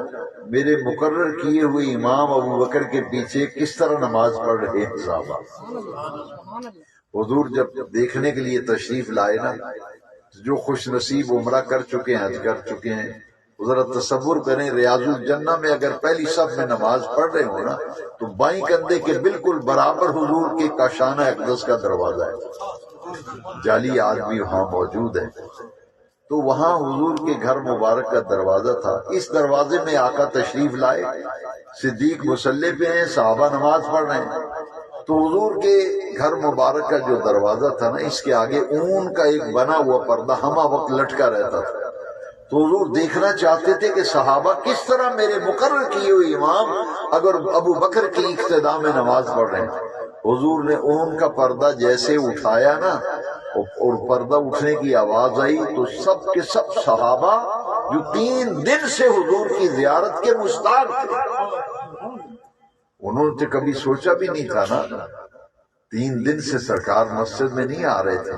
میرے مقرر کیے ہوئے امام ابو بکر کے پیچھے کس طرح نماز پڑھ رہے ہیں صحابہ۔ حضور جب دیکھنے کے لیے تشریف لائے نا، جو خوش نصیب عمرہ کر چکے ہیں، حج کر چکے ہیں، ذرا تصور کریں ریاض الجنہ میں اگر پہلی صف میں نماز پڑھ رہے ہو نا تو بائیں کندھے کے بالکل برابر حضور کے کاشانہ اقدس کا دروازہ ہے، جعلی آج بھی وہاں موجود ہے۔ تو وہاں حضور کے گھر مبارک کا دروازہ تھا، اس دروازے میں آقا تشریف لائے، صدیق مصلی پہ ہیں، صحابہ نماز پڑھ رہے ہیں۔ تو حضور کے گھر مبارک کا جو دروازہ تھا نا، اس کے آگے اون کا ایک بنا ہوا پردہ ہمہ وقت لٹکا رہتا تھا۔ تو حضور دیکھنا چاہتے تھے کہ صحابہ کس طرح میرے مقرر کیے ہوئے امام اگر ابو بکر کی اقتداء میں نماز پڑھ رہے ہیں۔ حضور نے اون کا پردہ جیسے اٹھایا نا اور پردہ اٹھنے کی آواز آئی تو سب کے سب صحابہ جو 3 دن سے حضور کی زیارت کے مشتاق تھے، انہوں نے کبھی سوچا بھی نہیں تھا نا، 3 دن سے سرکار مسجد میں نہیں آ رہے تھے،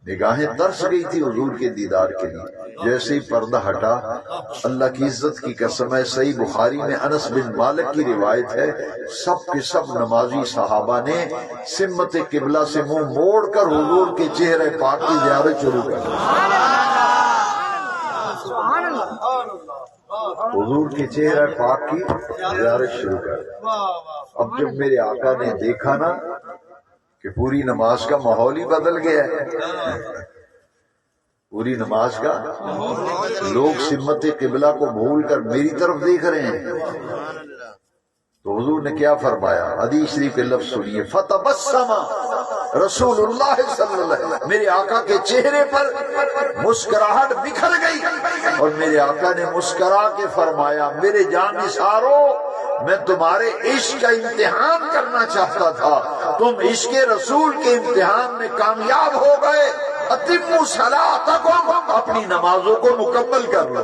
نگاہیں ترس گئی تھی حضور کے دیدار کے لیے۔ جیسے ہی پردہ ہٹا، اللہ کی عزت کی قسم ہے، صحیح بخاری میں انس بن مالک کی روایت ہے، سب کے سب نمازی صحابہ نے سمت قبلہ سے منہ موڑ کر حضور کے چہرے پاک کی زیارت شروع کر دی۔ حضور کے چہرے پاک کی زیارت شروع کر دی۔ اب جب میرے آقا نے دیکھا نا کہ پوری نماز کا ماحول ہی بدل گیا ہے، پوری نماز کا لوگ سمت قبلہ کو بھول کر میری طرف دیکھ رہے ہیں، تو حضور نے کیا فرمایا؟ حدیث شریف کے لفظ سنیے، فتبسم رسول اللہ صلی اللہ علیہ وسلم، میرے آقا کے چہرے پر مسکراہٹ بکھر گئی اور میرے آقا نے مسکرا کے فرمایا میرے جان نثارو، میں تمہارے عشق کا امتحان کرنا چاہتا تھا، تم عشق رسول کے امتحان میں کامیاب ہو گئے، اتموا صلاتکم، اپنی نمازوں کو مکمل کر لو،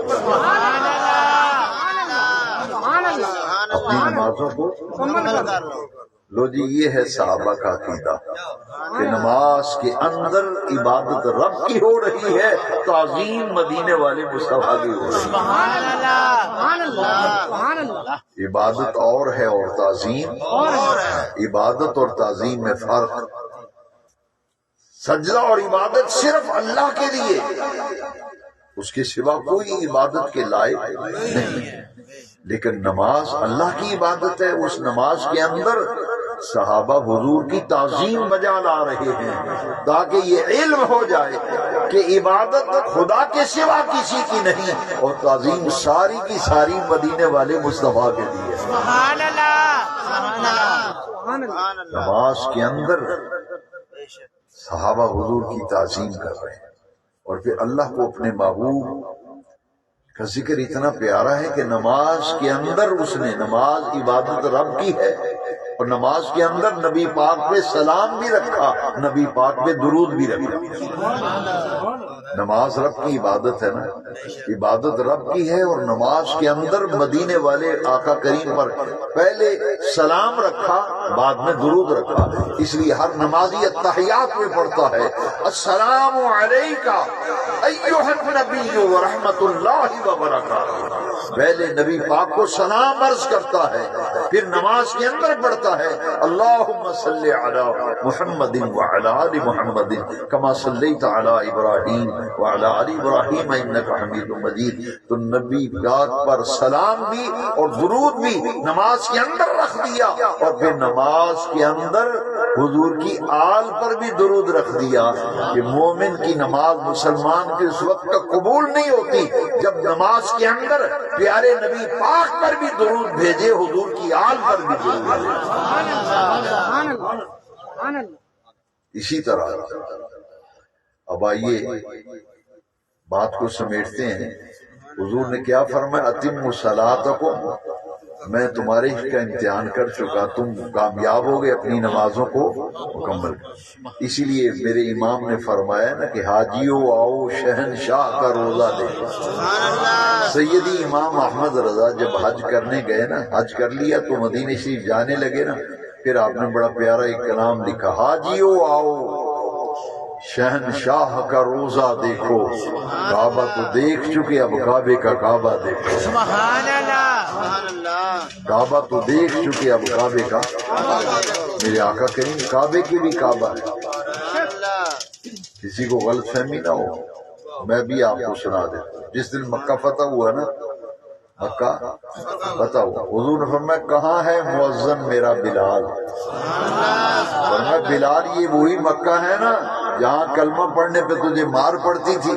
اپنی نمازوں کو مکمل کر لو۔ لو جی یہ ہے صحابہ کا عقیدہ کہ نماز کے اندر عبادت رب کی ہو رہی ہے، تعظیم مدینے والے مصطفیٰ کی ہو رہی ہے۔ عبادت اور ہے اور تعظیم اور ہے، عبادت اور تعظیم میں فرق۔ سجدہ اور عبادت صرف اللہ کے لیے، اس کے سوا کوئی عبادت کے لائق نہیں، لیکن نماز اللہ کی عبادت ہے۔ اس نماز کے اندر صحابہ حضور کی تعظیم بجا لا رہے ہیں تاکہ یہ علم ہو جائے کہ عبادت خدا کے سوا کسی کی نہیں اور تعظیم ساری کی ساری مدینے والے مصطفیٰ کے لیے۔ نماز کے اندر صحابہ حضور کی تعظیم کر رہے ہیں اور پھر اللہ کو اپنے محبوب کا ذکر اتنا پیارا ہے کہ نماز کے اندر اس نے، نماز عبادت رب کی ہے اور نماز کے اندر نبی پاک پہ سلام بھی رکھا، نبی پاک پہ درود بھی رکھا۔ نماز رب کی عبادت ہے نا، عبادت رب کی ہے، اور نماز کے اندر مدینے والے آقا کریم پر پہلے سلام رکھا، بعد میں درود رکھا۔ اس لیے ہر نمازی التحیات میں پڑھتا ہے السلام علیکہ ایھا النبی ورحمۃ اللہ وبرکاتہ۔ پہلے نبی پاک کو سلام عرض کرتا ہے، پھر نماز کے اندر پڑھتا ہے اللہم صلی علی محمد وعلی آل محمد کما صلیت علی ابراہیم وعلی آل ابراہیم انک حمید مجید۔ تو نبی پاک پر سلام بھی اور درود بھی نماز کے اندر رکھ دیا، اور پھر نماز کے اندر حضور کی آل پر بھی درود رکھ دیا کہ مومن کی نماز مسلمان کے اس وقت تک قبول نہیں ہوتی جب نماز کے اندر پیارے نبی پاک پر بھی درود بھیجے، حضور کی آل پر بھی درود بھیجے۔ اسی طرح اب آئیے بات کو سمیٹتے ہیں۔ حضور نے کیا فرمایا؟ اتموا صلاتکم، میں تمہارے کا امتحان کر چکا، تم کامیاب ہو گئے اپنی نمازوں کو مکمل کر۔ اسی لیے میرے امام نے فرمایا نا کہ حاجیو آؤ شہنشاہ کا روزہ دے۔ سیدی امام احمد رضا جب حج کرنے گئے نا، حج کر لیا تو مدینہ شریف جانے لگے نا، پھر آپ نے بڑا پیارا ایک کلام لکھا، حاجیو آؤ شہنشاہ کا روزہ دیکھو، کعبہ تو دیکھ چکے اب کعبے کا کعبہ دیکھو۔ سبحان اللہ، سبحان اللہ، کعبہ تو دیکھ چکے اب کعبے کا، میرے آقا کریم کعبے کی بھی کعبہ ہے۔ کسی کو غلط فہمی نہ ہو، میں بھی آپ کو سنا دیتا ہوں۔ جس دن مکہ فتح ہوا نا، مکہ فتح ہوا، حضور نے فرمایا کہاں ہے مؤذن میرا بلال؟ فرمایا بلال یہ وہی مکہ ہے نا جہاں کلمہ پڑھنے پہ تجھے مار پڑتی تھی۔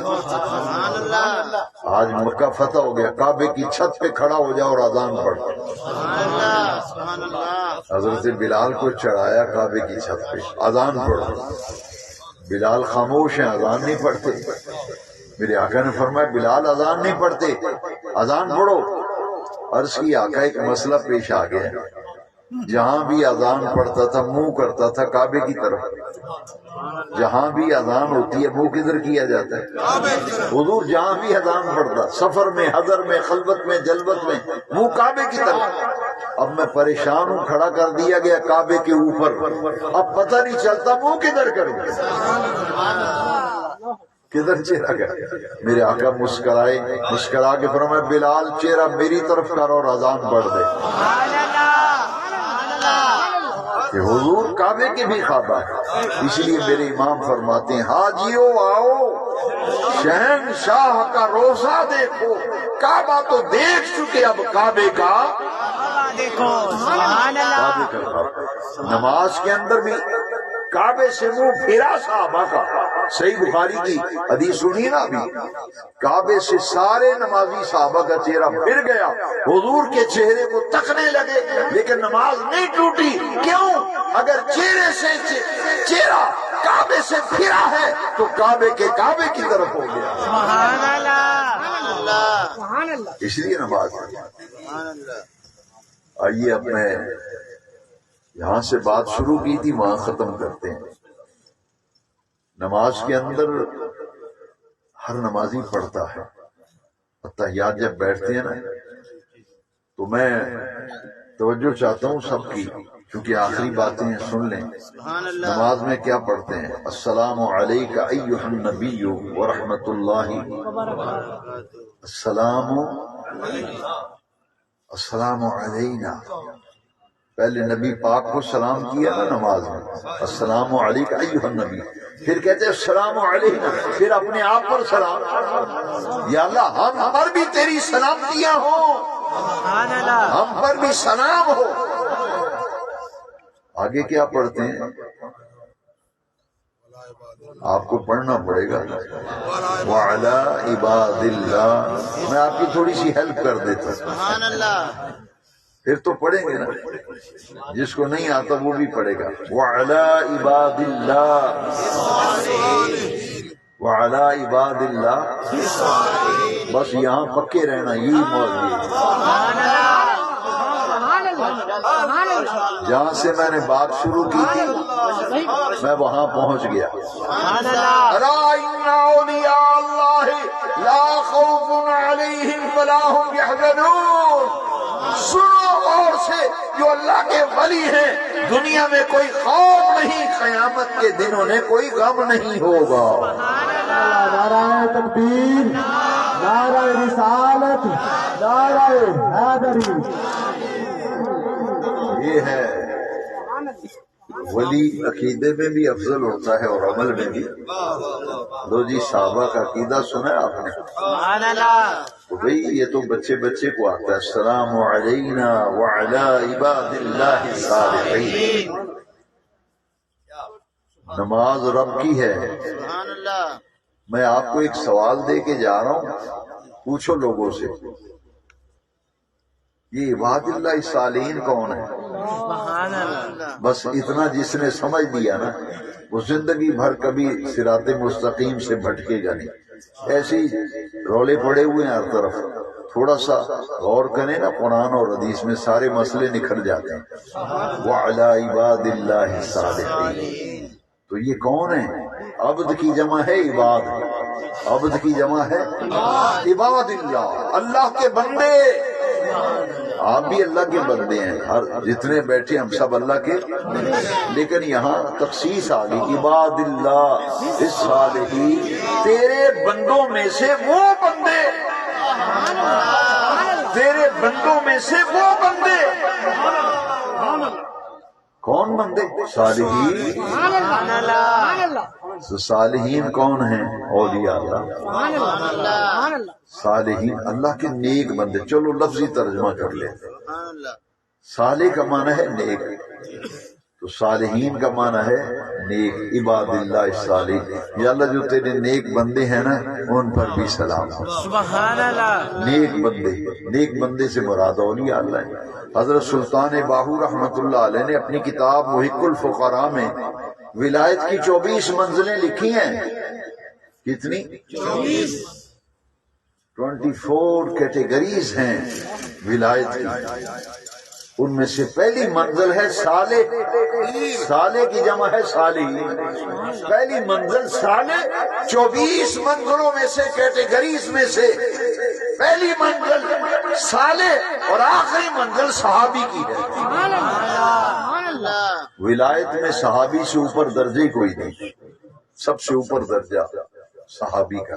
آج مکہ فتح ہو گیا، کعبے کی چھت پہ کھڑا ہو جاؤ اور اذان پڑھ۔ حضرت بلال کو چڑھایا کعبے کی چھت پہ، اذان پڑھو۔ بلال خاموش ہیں، اذان نہیں پڑھتے۔ میرے آقا نے فرمایا بلال اذان نہیں پڑھتے، اذان پڑھو۔ عرض کی آقا ایک مسئلہ پیش آ گیا، جہاں بھی اذان پڑھتا تھا منہ کرتا تھا کعبے کی طرف، جہاں بھی اذان ہوتی ہے منہ کدھر کیا جاتا ہے؟ حضور جہاں بھی اذان پڑھتا، سفر میں، حضر میں، خلوت میں، جلوت میں، منہ کعبے کی طرف۔ اب میں پریشان ہوں، کھڑا کر دیا گیا کعبے کے اوپر، اب پتہ نہیں چلتا منہ کدھر کروں، کدھر چہرہ کر۔ میرے آقا مسکرائے، مسکرا کے فرمایا بلال چہرہ میری طرف کر اور اذان پڑھ دے۔ کہ حضور کعبے کے بھی خوابہ ہے۔ اس لیے میرے امام فرماتے ہیں حاجیو آؤ شہنشاہ کا روزہ دیکھو، کعبہ تو دیکھ چکے اب کعبے کا دیکھو۔ سبحان اللہ، نماز کے اندر بھی کعبے سے منہ پھیرا صحابہ کا۔ صحیح بخاری کی حدیث سنی نا ابھی، کعبے سے سارے نمازی صحابہ کا چہرہ پھر گیا، حضور کے چہرے کو تکنے لگے، لیکن نماز نہیں ٹوٹی۔ کیوں؟ اگر چہرے سے چہرہ کعبے سے پھرا ہے تو کعبے کے کعبے کی طرف ہو گیا۔ سبحان اللہ، اس لیے نماز آئیے اب میں یہاں سے بات شروع کی تھی وہاں ختم کرتے ہیں۔ نماز کے اندر ہر نمازی پڑھتا ہے، تحیات جب بیٹھتے ہیں نا تو میں توجہ چاہتا ہوں سب کی، کیونکہ آخری باتیں سن لیں۔ نماز میں کیا پڑھتے ہیں؟ السلام علیکہ ایھا النبی ورحمۃ اللہ، السلام علینا۔ پہلے نبی پاک کو سلام کیا نا نماز میں، السلام علیکہ ایھا النبی، پھر کہتے ہیں السلام علینا، پھر اپنے آپ پر سلام، یا اللہ ہم پر بھی تیری سلامتیاں ہوں، ہم پر بھی سلام ہو۔ آگے کیا پڑھتے ہیں؟ آپ کو پڑھنا پڑے گا وعلی عباد اللہ۔ میں آپ کی تھوڑی سی ہیلپ کر دیتا ہوں، پھر تو پڑھیں گے نا، جس کو نہیں آتا وہ بھی پڑھے گا۔ وعلی عباد اللہ، وعلی عباد اللہ، بس یہاں پکے رہنا، یہی موضوع ہے۔ جہاں سے میں نے بات شروع کی تھی میں وہاں پہنچ گیا. سبحان اللہ. الا ان اولیاء اللہ لا خوف علیہم ولا هم يحزنون. سنو اور سے جو اللہ کے ولی ہیں دنیا میں کوئی خوف نہیں، قیامت کے دن انہیں کوئی غم نہیں ہوگا. نعرہ تکبیر، نعرہ رسالت، نعرہ حیدری. یہ ہے ولی عقیدے میں بھی افضل ہوتا ہے اور عمل میں بھی. لو جی صحابہ کا عقیدہ سنا ہے آپ نے؟ سبحان اللہ. تو بھئی یہ تو بچے بچے کو آتا ہے. السلام علینا وعلی عباد اللہ الصالحین. نماز رب کی ہے. سبحان اللہ. میں آپ کو ایک سوال دے کے جا رہا ہوں، پوچھو لوگوں سے یہ عباد اللہ الصالحین کون ہے؟ سبحان اللہ. بس اتنا جس نے سمجھ لیا نا وہ زندگی بھر کبھی صراط مستقیم سے بھٹکے گا نہیں. ایسے ہی رولے پڑے ہوئے ہیں ہر طرف. تھوڑا سا غور کریں نا قرآن اور حدیث میں سارے مسئلے نکھر جاتے ہیں. وعلی عباد اللہ الصالحین. تو یہ کون ہے؟ عبد کی جمع ہے عباد. عبد کی جمع ہے عباد اللہ، اللہ کے بندے. آپ بھی اللہ کے بندے ہیں، ہر جتنے بیٹھے ہم سب اللہ کے. لیکن یہاں تخصیص آ گئی عباد اللہ الصالحین، تیرے بندوں میں سے وہ بندے، تیرے بندوں میں سے وہ بندے. کون بندے؟ صالحین. سبحان اللہ. تو صالحین کون ہیں؟ اولیاء اللہ. سبحان اللہ. صالحین اللہ کے نیک بندے. چلو لفظی ترجمہ کر لیں. صالح کا معنی ہے نیک، تو صالحین کا معنی ہے نیک. عباد اللہ الصالحین. یا اللہ جو تیرے نیک بندے ہیں نا ان پر بھی سلام. سبحان اللہ. نیک بندے، نیک بندے سے مراد اولیاء اللہ ہے. حضرت سلطان باہو رحمت اللہ علیہ نے اپنی کتاب محق الفقراء میں ولایت کی 24 منزلیں لکھی ہیں. کتنی؟ 24 کیٹیگریز ہیں ولایت کی. ان میں سے پہلی منزل ہے صالح. صالح کی جمع ہے صالحین. پہلی منزل صالح. 24 منزلوں میں سے، کیٹیگریز میں سے پہلی منزل صالح اور آخری منزل صحابی کی ہے. ولایت میں صحابی سے اوپر درجے کوئی نہیں. سب سے اوپر درجہ صحابی کا،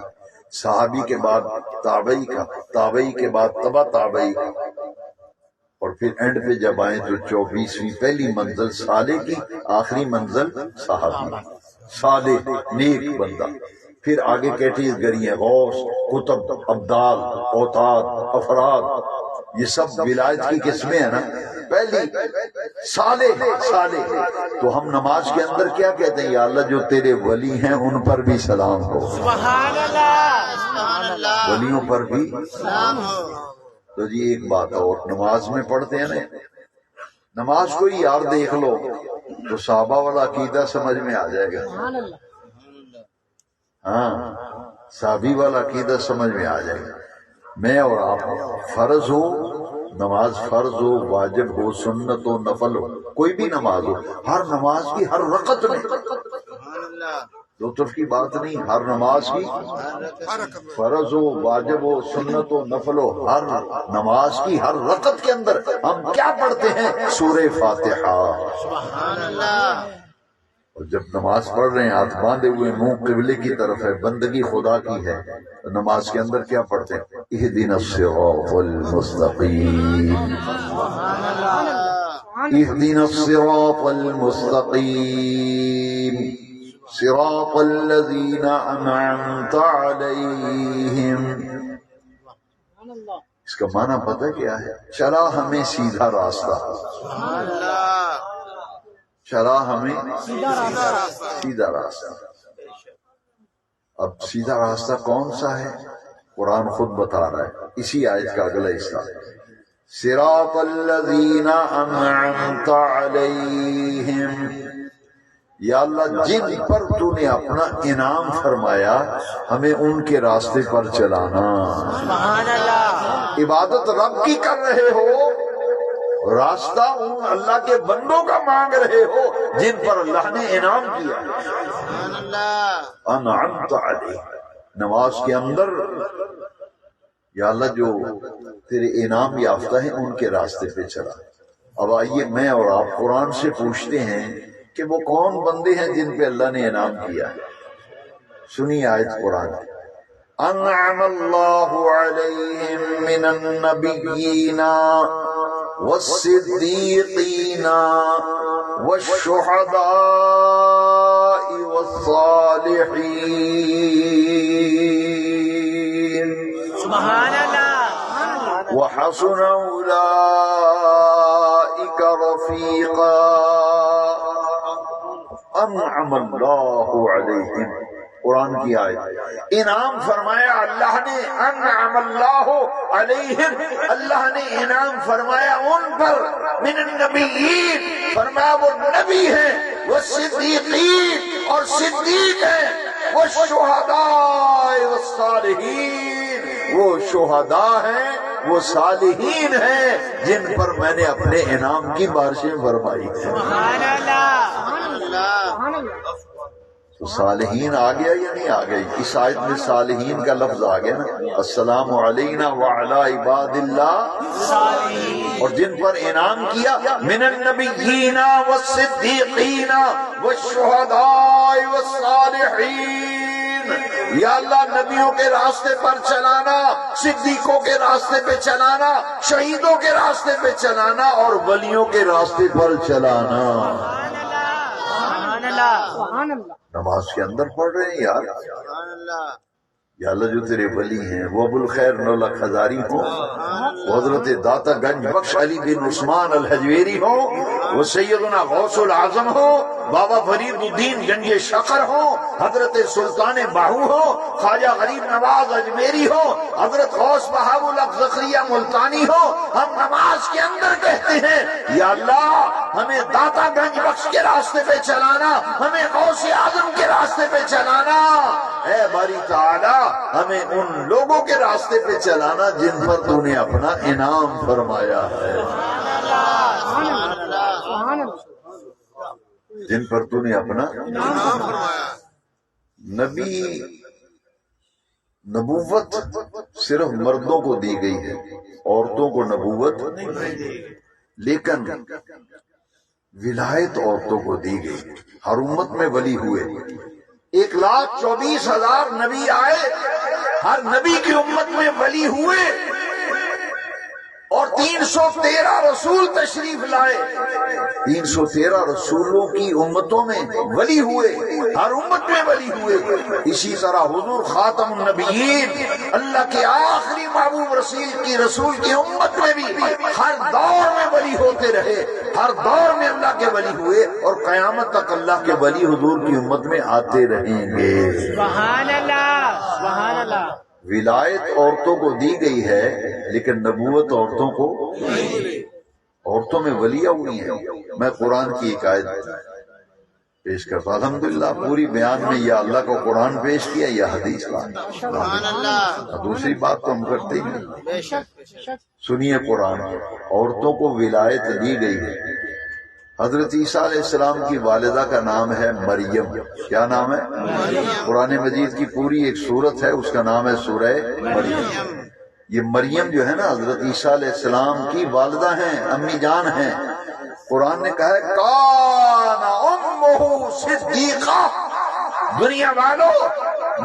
صحابی کے بعد تابعی کا، تابعی کے بعد تبع تابعی کا، اور پھر اینڈ پہ جب آئیں تو 24ویں پہلی منزل صالح کی، آخری منزل صحابی. صالح نیک بندہ. پھر آگے کیٹیگری ہیں غوث، قطب، ابدال، اوتاد، افراد. یہ سب ولایت کی قسمیں ہیں نا. پہلی صالح. صالح تو ہم نماز کے اندر کیا کہتے ہیں؟ یا اللہ جو تیرے ولی ہیں ان پر بھی سلام ہو. سبحان اللہ. سبحان اللہ. ولیوں پر بھی سلام ہو. تو جی ایک بات اور، نماز میں پڑھتے ہیں نا، نماز کو ہی یار دیکھ لو تو صحابہ والا عقیدہ سمجھ میں آ جائے گا. ہاں صحابی والا عقیدہ سمجھ میں آ جائے گا. میں اور آپ فرض ہو نماز، فرض ہو، واجب ہو، سنت ہو، نفل ہو، کوئی بھی نماز ہو، ہر نماز کی ہر رکعت میں، لطف کی بات نہیں، ہر نماز کی فرض ہو، واجب ہو، سنت ہو، نفل ہو، ہر نماز کی ہر رکعت کے اندر ہم کیا پڑھتے ہیں؟ سورہ فاتحہ. سبحان اللہ. اور جب نماز پڑھ رہے ہیں ہاتھ باندھے ہوئے، منہ قبلے کی طرف ہے، بندگی خدا کی ہے، تو نماز کے اندر کیا پڑھتے ہیں؟ اہدنا الصراط المستقیم. اہدنا الصراط المستقیم صراط الذین انعمت علیہم. اس کا معنی پتہ کیا ہے؟ چلا ہمیں سیدھا راستہ. چلا ہمیں سیدھا راستہ. اب سیدھا راستہ کون سا ہے؟ قرآن خود بتا رہا ہے اسی آیت کا اگلا حصہ. صراط الذین انعمت علیہم. یا اللہ جن پر تو نے اپنا انعام فرمایا ہمیں ان کے راستے پر چلانا. سبحان اللہ. عبادت رب کی کر رہے ہو راستہ ان اللہ کے بندوں کا مانگ رہے ہو جن پر اللہ نے انعام کیا. سبحان اللہ. انعمت علیہ. نماز کے اندر یا اللہ جو تیرے انعام یافتہ ہیں ان کے راستے پہ چلا. اب آئیے میں اور آپ قرآن سے پوچھتے ہیں کہ وہ کون بندے ہیں جن پہ اللہ نے انعام کیا ہے. سنیے آیت قرآن. انعم اللہ علیہم من النبیین والصدیقین والشہداء والصالحین. سبحان اللہ. وحسن اولئک رفیقا. انعم اللہ علیہم. قرآن کی آیت. انعام فرمایا اللہ نے. انعم اللہ علیہم. اللہ نے انعام فرمایا ان پر. من النبیین. فرمایا وہ نبی ہیں. وہ صدیقین اور صدیق ہیں. وہ شہداء والصالحین. وہ شہداء ہیں وہ صالحین ہیں جن پر میں نے اپنے انعام کی بارشیں فرمائی. سبحان اللہ. سبحان اللہ. تو صالحین آ گیا یا نہیں آ گئی؟ اس آیت میں صالحین کا لفظ آ گیا نا. السلام علینا وعلی عباد اللہ. اور جن پر انعام کیا من النبیین والصدیقین والشہداء والصالحین. یا اللہ نبیوں کے راستے پر چلانا، صدیقوں کے راستے پہ چلانا، شہیدوں کے راستے پہ چلانا اور ولیوں کے راستے پر چلانا. سبحان اللہ. سبحان اللہ. نماز کے اندر پڑھ رہے ہیں یار. سبحان اللہ. یا اللہ جو تیرے ولی ہیں وہ ابو الخیر نولہ خزاری ہو، وہ حضرت داتا گنج بخش علی بن عثمان الحجویری ہو، وہ سیدنا غوث العظم ہو، بابا فرید الدین گنج شکر ہو، حضرت سلطان باہو ہو، خواجہ غریب نواز اجمیری ہو، حضرت غوث بہاء الحق زکریا ملتانی ہو. ہم نماز کے اندر کہتے ہیں یا اللہ ہمیں داتا گنج بخش کے راستے پہ چلانا، ہمیں غوث اعظم کے راستے پہ چلانا. اے باری تعالی ہمیں ان لوگوں کے راستے پہ چلانا جن پر تو نے اپنا انعام فرمایا ہے، جن پر تو نے اپنا انعام فرمایا. نبی نبوت صرف مردوں کو دی گئی ہے، عورتوں کو نبوت لیکن ولایت عورتوں کو دی گئی. ہر امت میں ولی ہوئے. 1,24,000 نبی آئے، ہر نبی کی امت میں ولی ہوئے اور 313 رسول تشریف لائے. 313 رسولوں کی امتوں میں ولی ہوئے، ہر امت میں ولی ہوئے. اسی طرح حضور خاتم النبیین اللہ کے آخری محبوب رسول کی امت میں بھی ہر دور میں ولی ہوتے رہے، ہر دور میں اللہ کے ولی ہوئے اور قیامت تک اللہ کے ولی حضور کی امت میں آتے رہیں گے. سبحان اللہ. سبحان اللہ. ولایت عورتوں کو دی گئی ہے لیکن نبوت عورتوں کو، عورتوں میں ولیاں ہوئی ہیں. میں قرآن کی ایک آیت پیش کرتا. الحمدللہ پوری بیان میں یا اللہ کو قرآن پیش کیا یا حدیث کا. سبحان اللہ. دوسری بات تو ہم کرتے ہی نہیں. بے شک. سنیے قرآن. عورتوں کو ولایت دی گئی ہے. حضرت عیسیٰ علیہ السلام کی والدہ کا نام ہے مریم. کیا نام ہے؟ قرآن مجید کی پوری ایک سورت ہے، اس کا نام ہے سورہ مریم. یہ مریم جو ہے نا حضرت عیسیٰ علیہ السلام کی والدہ ہیں، امی جان ہیں. قرآن نے کہا ہے کان امہ صدیقہ. دنیا والوں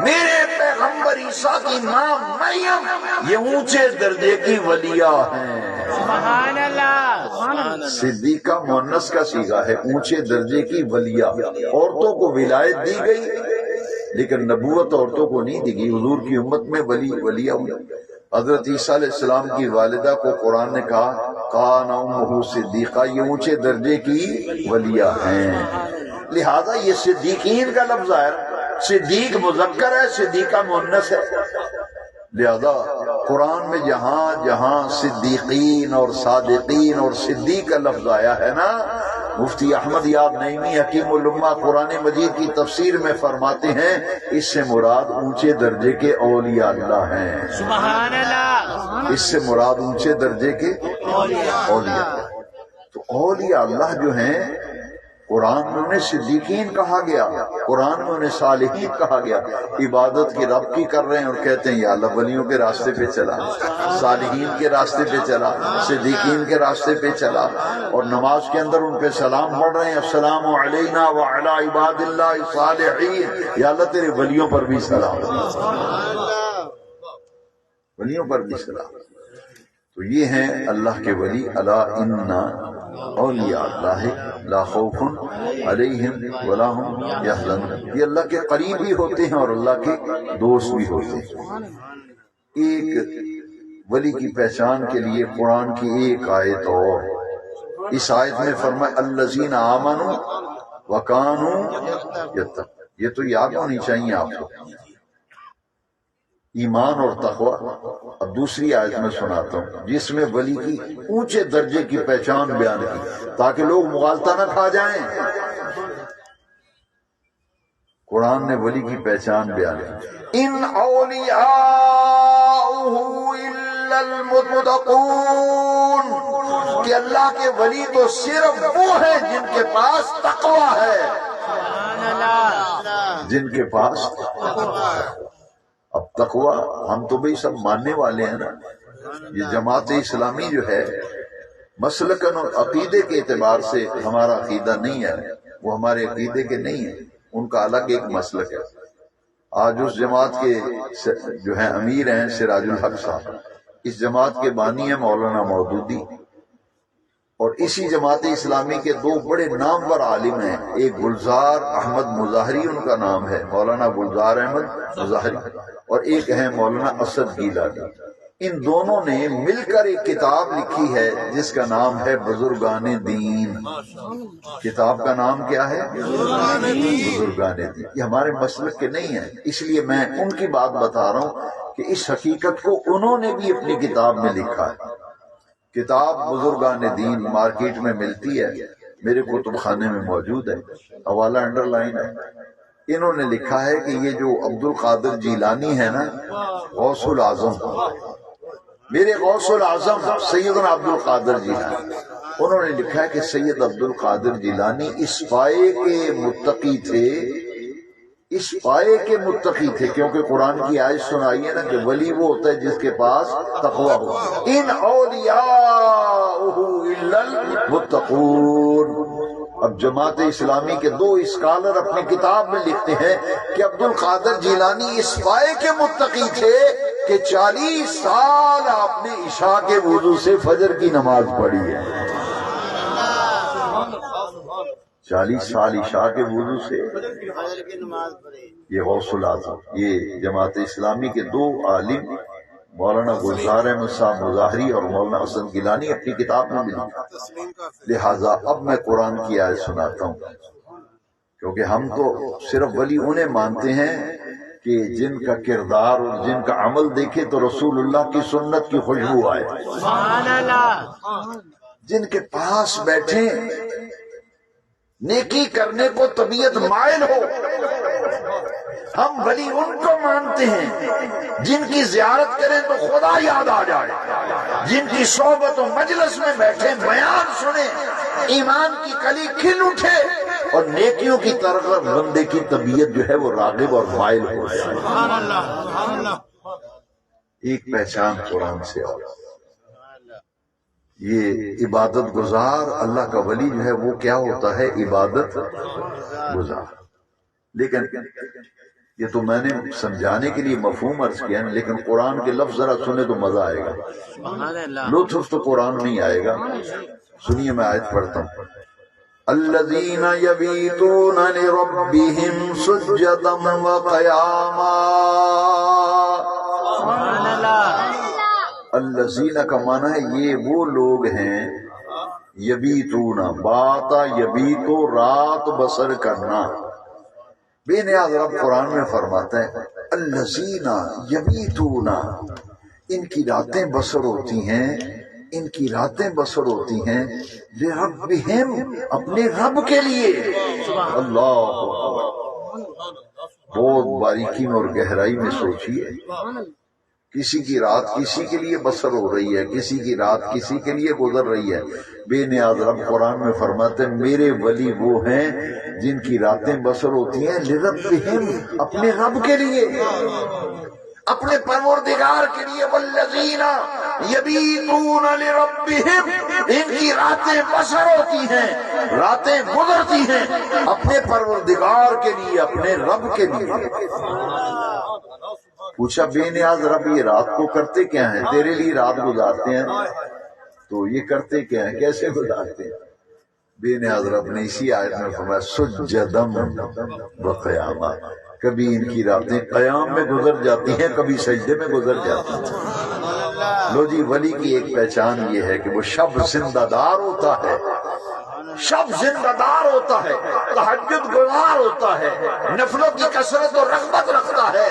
میرے پیغمبر عیسیٰ کی ماں مریم یہ اونچے درجے کی ولیہ ہیں. سبحان اللہ. صدیقہ مؤنث کا صیغہ ہے، اونچے درجے کی ولیہ. عورتوں کو ولایت دی گئی لیکن نبوت عورتوں کو نہیں دی گئی. حضور کی امت میں ولیہ ہوئی. حضرت عیسیٰ علیہ السلام کی والدہ کو قرآن نے کہا کان امہ صدیقہ، یہ اونچے درجے کی ولیہ ہیں. لہذا یہ صدیقین کا لفظ ہے. صدیق مذکر ہے، صدیقہ مؤنث ہے. لہذا قرآن میں جہاں جہاں صدیقین اور صادقین اور صدیق کا لفظ آیا ہے نا، مفتی احمد یار نعیمی حکیم الامہ قرآن مجید کی تفسیر میں فرماتے ہیں اس سے مراد اونچے درجے کے اولیاء اللہ ہیں. سبحان اللہ. اس سے مراد اونچے درجے کے اولیاء. تو اولیاء اللہ جو ہیں قرآن میں انہیں صدیقین کہا گیا، قرآن میں انہیں صالحین کہا گیا۔ عبادت کی رب کی کر رہے ہیں اور کہتے ہیں یا اللہ ولیوں کے راستے پہ چلا، صالحین کے راستے پہ چلا، صدیقین کے راستے پہ چلا، اور نماز کے اندر ان پہ سلام پڑھ رہے ہیں السلام علینا وعلی عباد اللہ الصالحین، یا اللہ تیرے ولیوں پر بھی سلام، ولیوں پر بھی سلام۔ تو یہ ہیں اللہ کے ولی، الا ان اولیاء اللہ لا خوف علیہم ولا هم یحزنون، یہ اللہ کے قریب بھی ہوتے ہیں اور اللہ کے دوست بھی ہوتے ہیں۔ ایک ولی کی پہچان کے لیے قرآن کی ایک آیت اور، اس آیت میں فرمایا الذین آمنوا وکانوا یتقون، یہ تو یاد ہونی چاہیے آپ کو، ایمان اور تقوی۔ اب دوسری آیت میں سناتا ہوں جس میں ولی کی اونچے درجے کی پہچان بیان کی تاکہ لوگ مغالطہ نہ کھا جائیں۔ قرآن نے ولی کی پہچان بیان کی، ان اولیاءہ الا المتقون، کہ اللہ کے ولی تو صرف وہ ہیں جن کے پاس تقوی ہے، جن کے پاس اب تقوی ہم تو بھئی سب ماننے والے ہیں نا، یہ جماعت اسلامی جو ہے مسلکن اور عقیدے کے اعتبار سے ہمارا عقیدہ نہیں ہے، وہ ہمارے عقیدے کے نہیں ہے، ان کا الگ ایک مسلک ہے۔ آج اس جماعت کے جو ہیں امیر ہیں سراج الحق صاحب، اس جماعت کے بانی ہیں مولانا مودودی، اور اسی جماعت اسلامی کے دو بڑے نامور عالم ہیں، ایک گلزار احمد مظاہری ان کا نام ہے، مولانا گلزار احمد مظاہری، اور ایک ہے مولانا اسد گیلانی۔ ان دونوں نے مل کر ایک کتاب لکھی ہے جس کا نام ہے بزرگان دین۔ کتاب کا نام کیا ہے؟ بزرگان دین۔ یہ ہمارے مسلک کے نہیں ہیں، اس لیے میں ان کی بات بتا رہا ہوں کہ اس حقیقت کو انہوں نے بھی اپنی کتاب میں لکھا ہے۔ کتاب بزرگان دین مارکیٹ میں ملتی ہے، میرے کتب خانے میں موجود ہے، حوالہ انڈر لائن ہے۔ انہوں نے لکھا ہے کہ یہ جو عبد القادر جیلانی ہے نا، غوث العظم، میرے غوث العظم سیدنا عبد القادر جیلانی، انہوں نے لکھا ہے کہ سید عبد القادر جیلانی اس پائے کے متقی تھے، اس پائے کے متقی تھے، کیونکہ قرآن کی آیت سنائی ہے نا کہ ولی وہ ہوتا ہے جس کے پاس تقوی ہو، ان اولیاءہ الا المتقون۔ اب جماعت اسلامی کے دو اسکالر اپنی کتاب میں لکھتے ہیں کہ عبد القادر جیلانی اس پائے کے متقی تھے کہ 40 سال آپ نے عشاء کے وضو سے فجر کی نماز پڑھی ہے، 40 سال عشاء کے وضو سے یہ غوث العظم۔ یہ جماعت اسلامی کے دو عالم مولانا گلزار احمد صاحب مظاہری اور مولانا اسد گیلانی اپنی کتاب میں بھی لکھا۔ لہٰذا اب میں قرآن کی آیت سناتا ہوں، کیونکہ ہم تو صرف ولی انہیں مانتے ہیں کہ جن کا کردار اور جن کا عمل دیکھے تو رسول اللہ کی سنت کی خوشبو آئے، سبحان اللہ، جن کے پاس بیٹھیں نیکی کرنے کو طبیعت مائل ہو، ہم ولی ان کو مانتے ہیں جن کی زیارت کریں تو خدا یاد آ جائے، جن کی صحبت و مجلس میں بیٹھیں، بیان سنیں، ایمان کی کلی کھل اٹھے اور نیکیوں کی طرف بندے کی طبیعت جو ہے وہ راغب اور مائل ہو جائے۔ ایک پہچان قرآن سے اور یہ عبادت گزار اللہ کا ولی جو ہے وہ کیا ہوتا ہے؟ عبادت گزار۔ لیکن یہ تو میں نے سمجھانے کے لیے مفہوم عرض کیا ہے، لیکن قرآن کے لفظ ذرا سنے تو مزہ آئے گا، سبحان اللہ، لطف تو قرآن نہیں آئے گا۔ سنیے میں آیت پڑھتا ہوں، الذین یبیتون لربہم سجدا وقیاما۔ سبحان اللہ، الذین کا معنی ہے یہ وہ لوگ ہیں، یبیتون، باتا یبیتو، رات بسر کرنا۔ بے نیاز رب قرآن میں فرماتا ہے الذین یبیتون، ان کی راتیں بسر ہوتی ہیں، ان کی راتیں بسر ہوتی ہیں لربہم، اپنے رب کے لیے۔ اللہ بہت باریکی میں اور گہرائی میں سوچیے کسی کی رات کسی کے لیے بسر ہو رہی ہے، کسی کی رات کسی کے لیے گزر رہی ہے۔ بے نیاز رب قرآن میں فرماتے ہیں میرے ولی وہ ہیں جن کی راتیں بسر ہوتی ہیں لربہم، اپنے رب کے لیے، اپنے پروردگار کے لیے۔ والذین یبیتون لربہم، ان کی راتیں بسر ہوتی ہیں، راتیں گزرتی ہیں اپنے پروردگار کے لیے، اپنے رب کے لیے۔ پوچھا بے نیاز رب یہ رات کو کرتے کیا ہیں؟ تیرے لیے رات گزارتے ہیں، تو یہ کرتے کیا ہیں، کیسے گزارتے ہیں؟ بے نیاز رب نے اسی آیت میں فرمایا سجدم وقیاما، کبھی ان کی راتیں قیام میں گزر جاتی ہیں، کبھی سجدے میں گزر جاتی ہیں۔ لو جی، ولی کی ایک پہچان یہ ہے کہ وہ شب زندہ دار ہوتا ہے، شب زندہ دار ہوتا ہے، تہجد گزار ہوتا ہے، نفلوں کی کثرت اور رغبت رکھتا ہے۔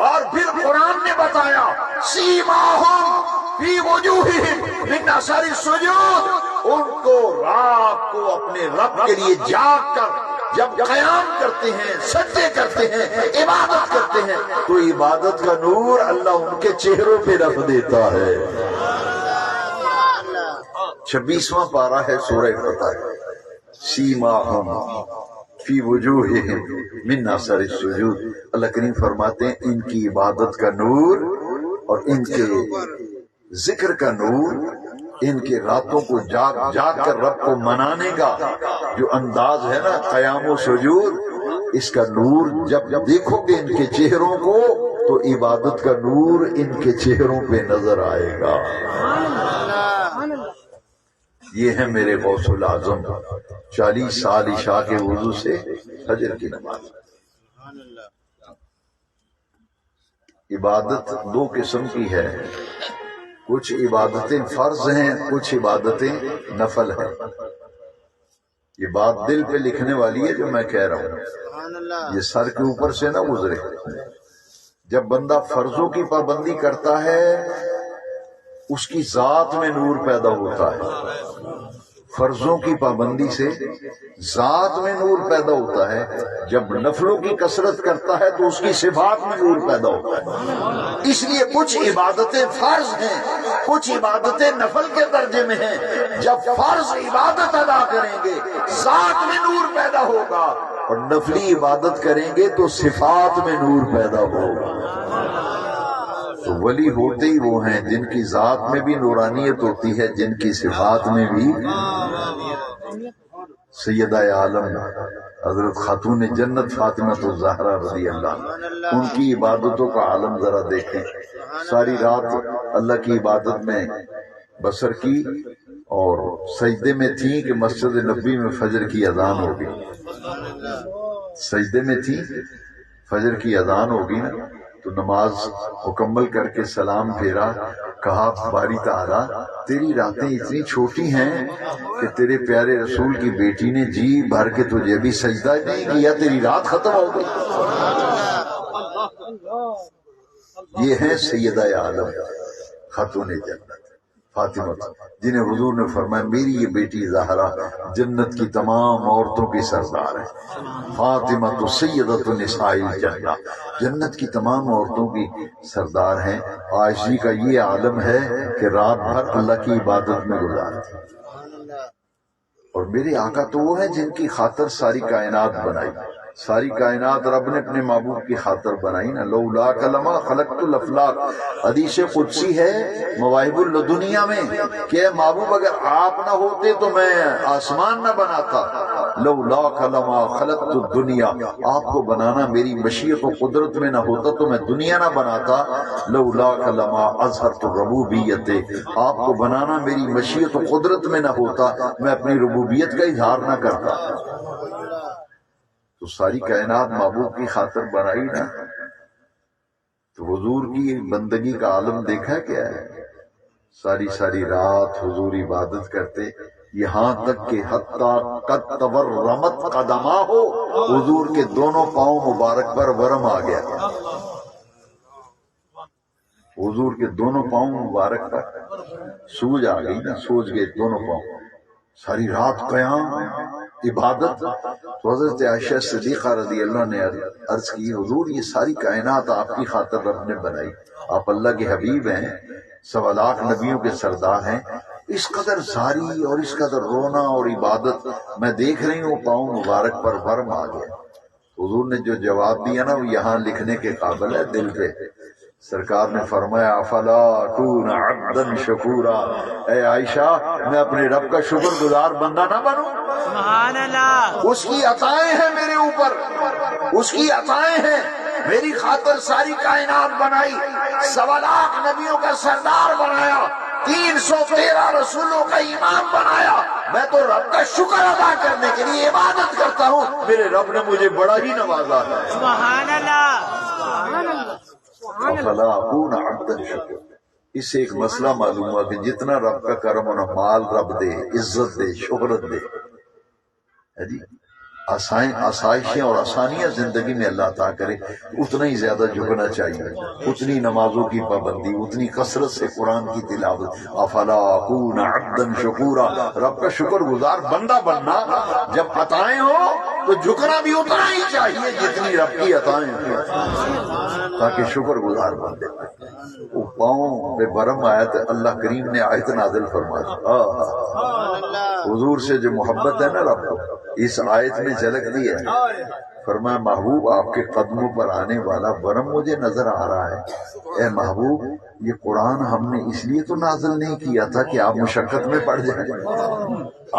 اور پھر قرآن نے بتایا سیماہم فی وجوہہم من اثر السجود، ان کو رات کو اپنے رب کے لیے جاگ کر جب قیام کرتے ہیں، سجدے کرتے ہیں، عبادت کرتے ہیں، تو عبادت کا نور اللہ ان کے چہروں پہ رکھ دیتا ہے۔ 26واں پارہ ہے سورہ فتح، سیماہم فی وجوہہم من اثر السجود۔ اللہ کریم فرماتے ہیں ان کی عبادت کا نور اور ان کے ذکر کا نور، ان کے راتوں کو جاگ جاگ کر رب کو منانے کا جو انداز ہے نا، قیام و سجود، اس کا نور جب دیکھو گے ان کے چہروں کو تو عبادت کا نور ان کے چہروں پہ نظر آئے گا۔ یہ ہے میرے غوث العظم، 40 سال عشاء کے وضو سے فجر کی نماز۔ عبادت دو قسم کی ہے، کچھ عبادتیں فرض ہیں، کچھ عبادتیں نفل ہیں۔ یہ بات دل پہ لکھنے والی ہے جو میں کہہ رہا ہوں، یہ سر کے اوپر سے نہ گزرے۔ جب بندہ فرضوں کی پابندی کرتا ہے اس کی ذات میں نور پیدا ہوتا ہے، فرضوں کی پابندی سے ذات میں نور پیدا ہوتا ہے۔ جب نفلوں کی کثرت کرتا ہے تو اس کی صفات میں نور پیدا ہوتا ہے۔ اس لیے کچھ عبادتیں فرض ہیں، کچھ عبادتیں نفل کے درجے میں ہیں۔ جب فرض عبادت ادا کریں گے ذات میں نور پیدا ہوگا، اور نفلی عبادت کریں گے تو صفات میں نور پیدا ہوگا۔ تو ولی ہوتے ہی وہ ہیں جن کی ذات میں بھی نورانیت ہوتی ہے، جن کی صفات میں بھی۔ سیدہ عالم حضرت خاتون جنت فاطمہ الزہرا رضی اللہ عنہ، ان کی عبادتوں کا عالم ذرا دیکھیں۔ ساری رات اللہ کی عبادت میں بسر کی اور سجدے میں تھی کہ مسجد نبوی میں فجر کی اذان ہوگی، سجدے میں تھی، فجر کی اذان ہوگی نا، تو نماز مکمل کر کے سلام پھیرا، کہا باری تعالیٰ تیری راتیں اتنی چھوٹی ہیں کہ تیرے پیارے رسول کی بیٹی نے جی بھر کے تجھے بھی سجدہ نہیں کیا، تیری رات ختم ہو گئی۔ یہ ہے سیدہ عالم خاتون جنت فاطمہ، جنہیں حضور نے فرمایا میری یہ بیٹی زہرا جنت کی تمام عورتوں کی سردار ہے، فاطمہ تو سیدۃ النساء الجنہ، جنت کی تمام عورتوں کی سردار ہیں۔ عائشہ کا یہ عالم ہے کہ رات بھر اللہ کی عبادت میں گزارتی۔ اور میرے آقا تو وہ ہیں جن کی خاطر ساری کائنات بنائی، ساری کائنات رب نے اپنے محبوب کی خاطر بنائی نا، لولاک لما خلقت الافلاق، حدیث قدسی ہے مواہب الدنیا میں کہ محبوب اگر آپ نہ ہوتے تو میں آسمان نہ بناتا، لولاک لما خلقت الدنیا، آپ کو بنانا میری مشیت و قدرت میں نہ ہوتا تو میں دنیا نہ بناتا، لولاک لما اظہرت الربوبیت، آپ کو بنانا میری مشیت و قدرت میں نہ ہوتا میں اپنی ربوبیت کا اظہار نہ کرتا۔ تو ساری کائنات محبوب کی خاطر بنائی نا، تو حضور کی بندگی کا عالم دیکھا کیا ہے، ساری ساری رات حضور عبادت کرتے، یہاں تک کہ حتیٰ قد تورمت قدمہ ہو، حضور کے دونوں پاؤں مبارک پر ورم آ گیا، حضور کے دونوں پاؤں مبارک پر سوج آ گئی نا، سوج گئے دونوں پاؤں، ساری رات قیام، عبادت تو حضرت عائشہ صدیقہ رضی اللہ نے عرض کی حضور یہ ساری کائنات آپ کی خاطر رب نے بنائی، آپ اللہ کے حبیب ہیں، 1.25 لاکھ نبیوں کے سردار ہیں، اس قدر زاری اور اس قدر رونا اور عبادت میں دیکھ رہی ہوں، پاؤں مبارک پر ورم آ گیا۔ حضور نے جو جواب دیا نا وہ یہاں لکھنے کے قابل ہے دل پہ۔ سرکار نے فرمایا افلا اکون عبدا شکورا، اے عائشہ میں اپنے رب کا شکر گزار بندہ نہ بنوں؟ سبحان اللہ، اس کی عطائیں ہیں میرے اوپر، اس کی عطائیں ہیں، میری خاطر ساری کائنات بنائی، 1.25 لاکھ نبیوں کا سردار بنایا، 313 رسولوں کا امام بنایا، میں تو رب کا شکر ادا کرنے کے لیے عبادت کرتا ہوں، میرے رب نے مجھے بڑا ہی نوازا ہے۔ سبحان اللہ، افلا اکون عبدا شکورا۔ اس سے ایک مسئلہ معلوم ہوا کہ جتنا رب کا کرم ہونا، مال رب دے، عزت دے، شہرت دے، جی آسائشیں اور آسانیاں زندگی میں اللہ عطا کرے، اتنا ہی زیادہ جھکنا چاہیے، اتنی نمازوں کی پابندی، اتنی کثرت سے قرآن کی تلاوت۔ افلا اکون عبدا شکورا، رب کا شکر گزار بندہ بننا، جب عطائیں ہو تو جھکنا بھی اتنا ہی چاہیے جتنی رب کی عطائیں ہوں، تاکہ شکر گزار بندے۔ وہ پاؤں بے برم آیا تو اللہ کریم نے آیت نازل فرما دی۔ حضور سے جو محبت ہے نا رب کو اس آیت میں جھلک دی ہے۔ فرمایا محبوب آپ کے قدموں پر آنے والا برم مجھے نظر آ رہا ہے، اے محبوب یہ قرآن ہم نے اس لیے تو نازل نہیں کیا تھا کہ آپ مشقت میں پڑ جائیں۔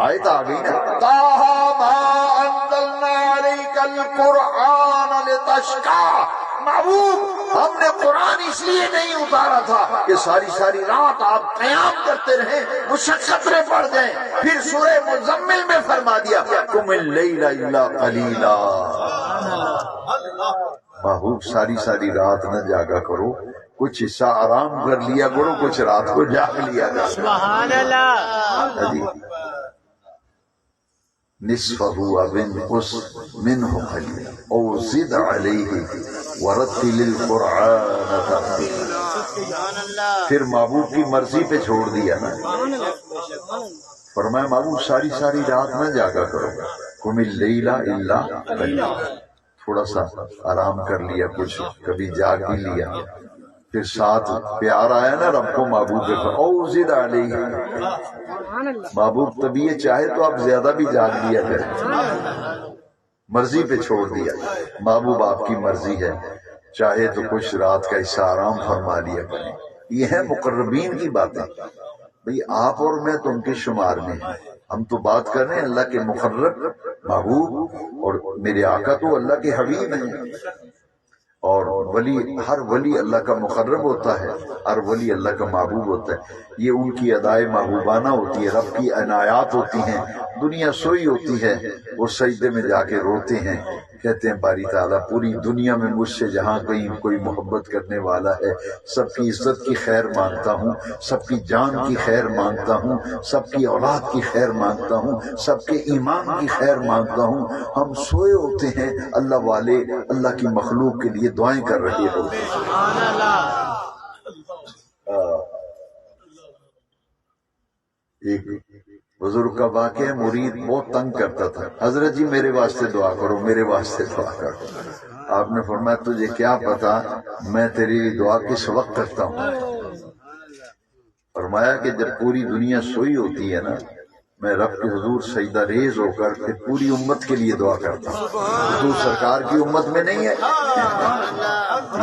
آیت آ گئی نا، طٰہٰ مَا أَنزَلْنَا عَلَيْكَ الْقُرْآنَ لِتَشْقَىٰ، محبوب ہم نے قرآن اس لیے نہیں اتارا تھا کہ ساری ساری رات آپ قیام کرتے رہیں، مشقت میں پڑ جائیں۔ پھر سورہ مزمل میں فرما دیا قُمِ اللَّيْلَ إِلَّا قَلِيلًا، محبوب ساری ساری رات نہ جاگا کرو، کچھ حصہ آرام کر لیا کرو، کچھ رات کو جاگ لیا کرو۔ سبحان اللہ، نصفه أو انقص منه قليلا أو زد عليه ورتل القرآن ترتيلا۔ پھر محبوب کی مرضی پہ چھوڑ دیا نا، فرمایا محبوب ساری ساری رات نہ جاگا کرو، قم اللیل الا قلیلا، تھوڑا سا آرام کر لیا، کچھ کبھی جاگ بھی لیا۔ پھر ساتھ پیار آیا نا رب کو محبوب پہ، او زد علیہ، محبوب طبیعت چاہے تو آپ زیادہ بھی جاگ لیا کریں، مرضی پہ چھوڑ دیا۔ محبوب آپ کی مرضی ہے، چاہے تو کچھ رات کا حصہ آرام فرما لیا کریں۔ یہ ہے مقربین کی باتیں، بھئی آپ اور میں تو ان کے شمار میں ہیں، ہم تو بات کر رہے ہیں اللہ کے مقرب محبوب، اور میرے آقا تو اللہ کے حبیب ہیں۔ اور ولی، ہر ولی اللہ کا مقرب ہوتا ہے، ہر ولی اللہ کا محبوب ہوتا ہے، یہ ان کی ادائے محبوبانہ ہوتی ہے، رب کی عنایات ہوتی ہیں۔ دنیا سوئی ہوتی ہے، وہ سجدے میں جا کے روتے ہیں، کہتے ہیں باری تعالیٰ پوری دنیا میں مجھ سے جہاں کہیں کوئی محبت کرنے والا ہے، سب کی عزت کی خیر مانگتا ہوں، سب کی جان کی خیر مانگتا ہوں، سب کی اولاد کی خیر مانگتا ہوں، سب کے ایمان کی خیر مانگتا ہوں۔ ہم سوئے ہوتے ہیں، اللہ والے اللہ کی مخلوق کے لیے دعائیں کر رہے ہوتے ہیں۔ سبحان اللہ، ایک بزرگ کا واقعہ، مرید بہت تنگ کرتا تھا، حضرت جی میرے واسطے دعا کرو، میرے واسطے دعا کرو۔ آپ نے فرمایا تجھے کیا پتا میں تیری دعا کس وقت کرتا ہوں؟ فرمایا کہ جب پوری دنیا سوئی ہوتی ہے نا، میں رب کے حضور سجدہ ریز ہو کر پھر پوری امت کے لیے دعا کرتا ہوں۔ تو سرکار کی امت میں نہیں ہے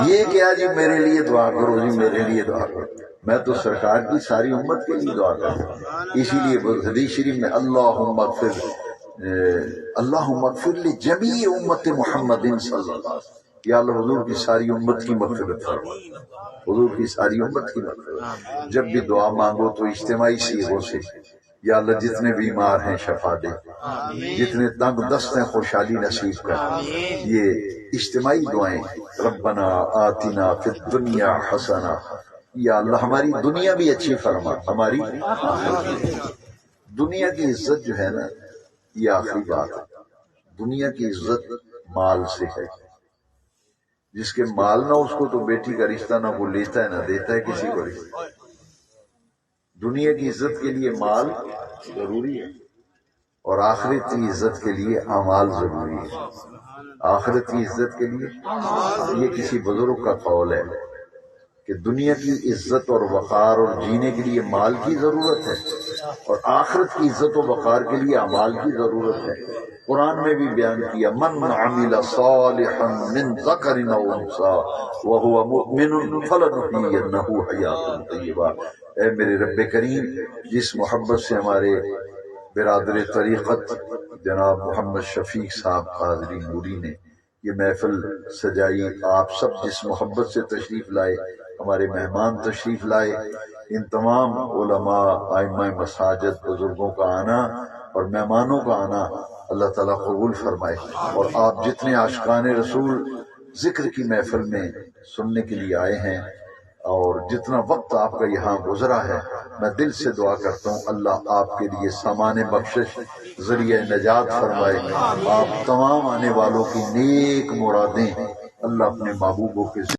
یہ کیا جی میرے لیے دعا کرو، جی میرے لیے دعا کرو، میں تو سرکار کی ساری امت کے لیے دعا کرتا ہوں۔ اسی لیے حدیث شریف میں اللہم اغفر لجمیع امت محمد صلی اللہ علیہ وسلم، یا اللہ حضور کی ساری امت کی مغفرت فرما، حضور کی ساری امت کی مغفرت۔ جب بھی دعا مانگو تو اجتماعی صیغوں سے، یا اللہ جتنے بیمار ہیں شفا دے، جتنے تنگ دست ہیں خوشحالی نصیب کر۔ یہ اجتماعی دعائیں، ربنا آتنا فی الدنیا حسنہ، یا اللہ ہماری دنیا بھی اچھی فرما، ہماری دنیا کی عزت جو ہے نا، یہ آخری بات ہے، دنیا کی عزت مال سے ہے، جس کے مال نہ اس کو تو بیٹی کا رشتہ نہ وہ لیتا ہے نہ دیتا ہے کسی کو رشتہ۔ دنیا کی عزت کے لیے مال ضروری ہے، اور آخرت کی عزت کے لیے اعمال ضروری ہے. آخرت کی عزت کے لیے یہ کسی بزرگ کا قول ہے کہ دنیا کی عزت اور وقار اور جینے کے لیے مال کی ضرورت ہے، اور آخرت کی عزت و وقار کے لیے اعمال کی ضرورت ہے. قرآن میں بھی بیان کیا من عمل صالحا من ذکر او انثى وهو مؤمن فلنحيينه حیاۃ طیبہ. اے میرے رب کریم، جس محبت سے ہمارے برادر طریقت جناب محمد شفیق صاحب قادری نوری نے یہ محفل سجائی، آپ سب جس محبت سے تشریف لائے، ہمارے مہمان تشریف لائے، ان تمام علماء، ائمہ مساجد، بزرگوں کا آنا اور مہمانوں کا آنا اللہ تعالیٰ قبول فرمائے. اور آپ جتنے عاشقان رسول ذکر کی محفل میں سننے کے لیے آئے ہیں اور جتنا وقت آپ کا یہاں گزرا ہے، میں دل سے دعا کرتا ہوں اللہ آپ کے لیے سامان بخشش ذریعہ نجات فرمائے. آپ تمام آنے والوں کی نیک مرادیں اللہ اپنے محبوبوں کے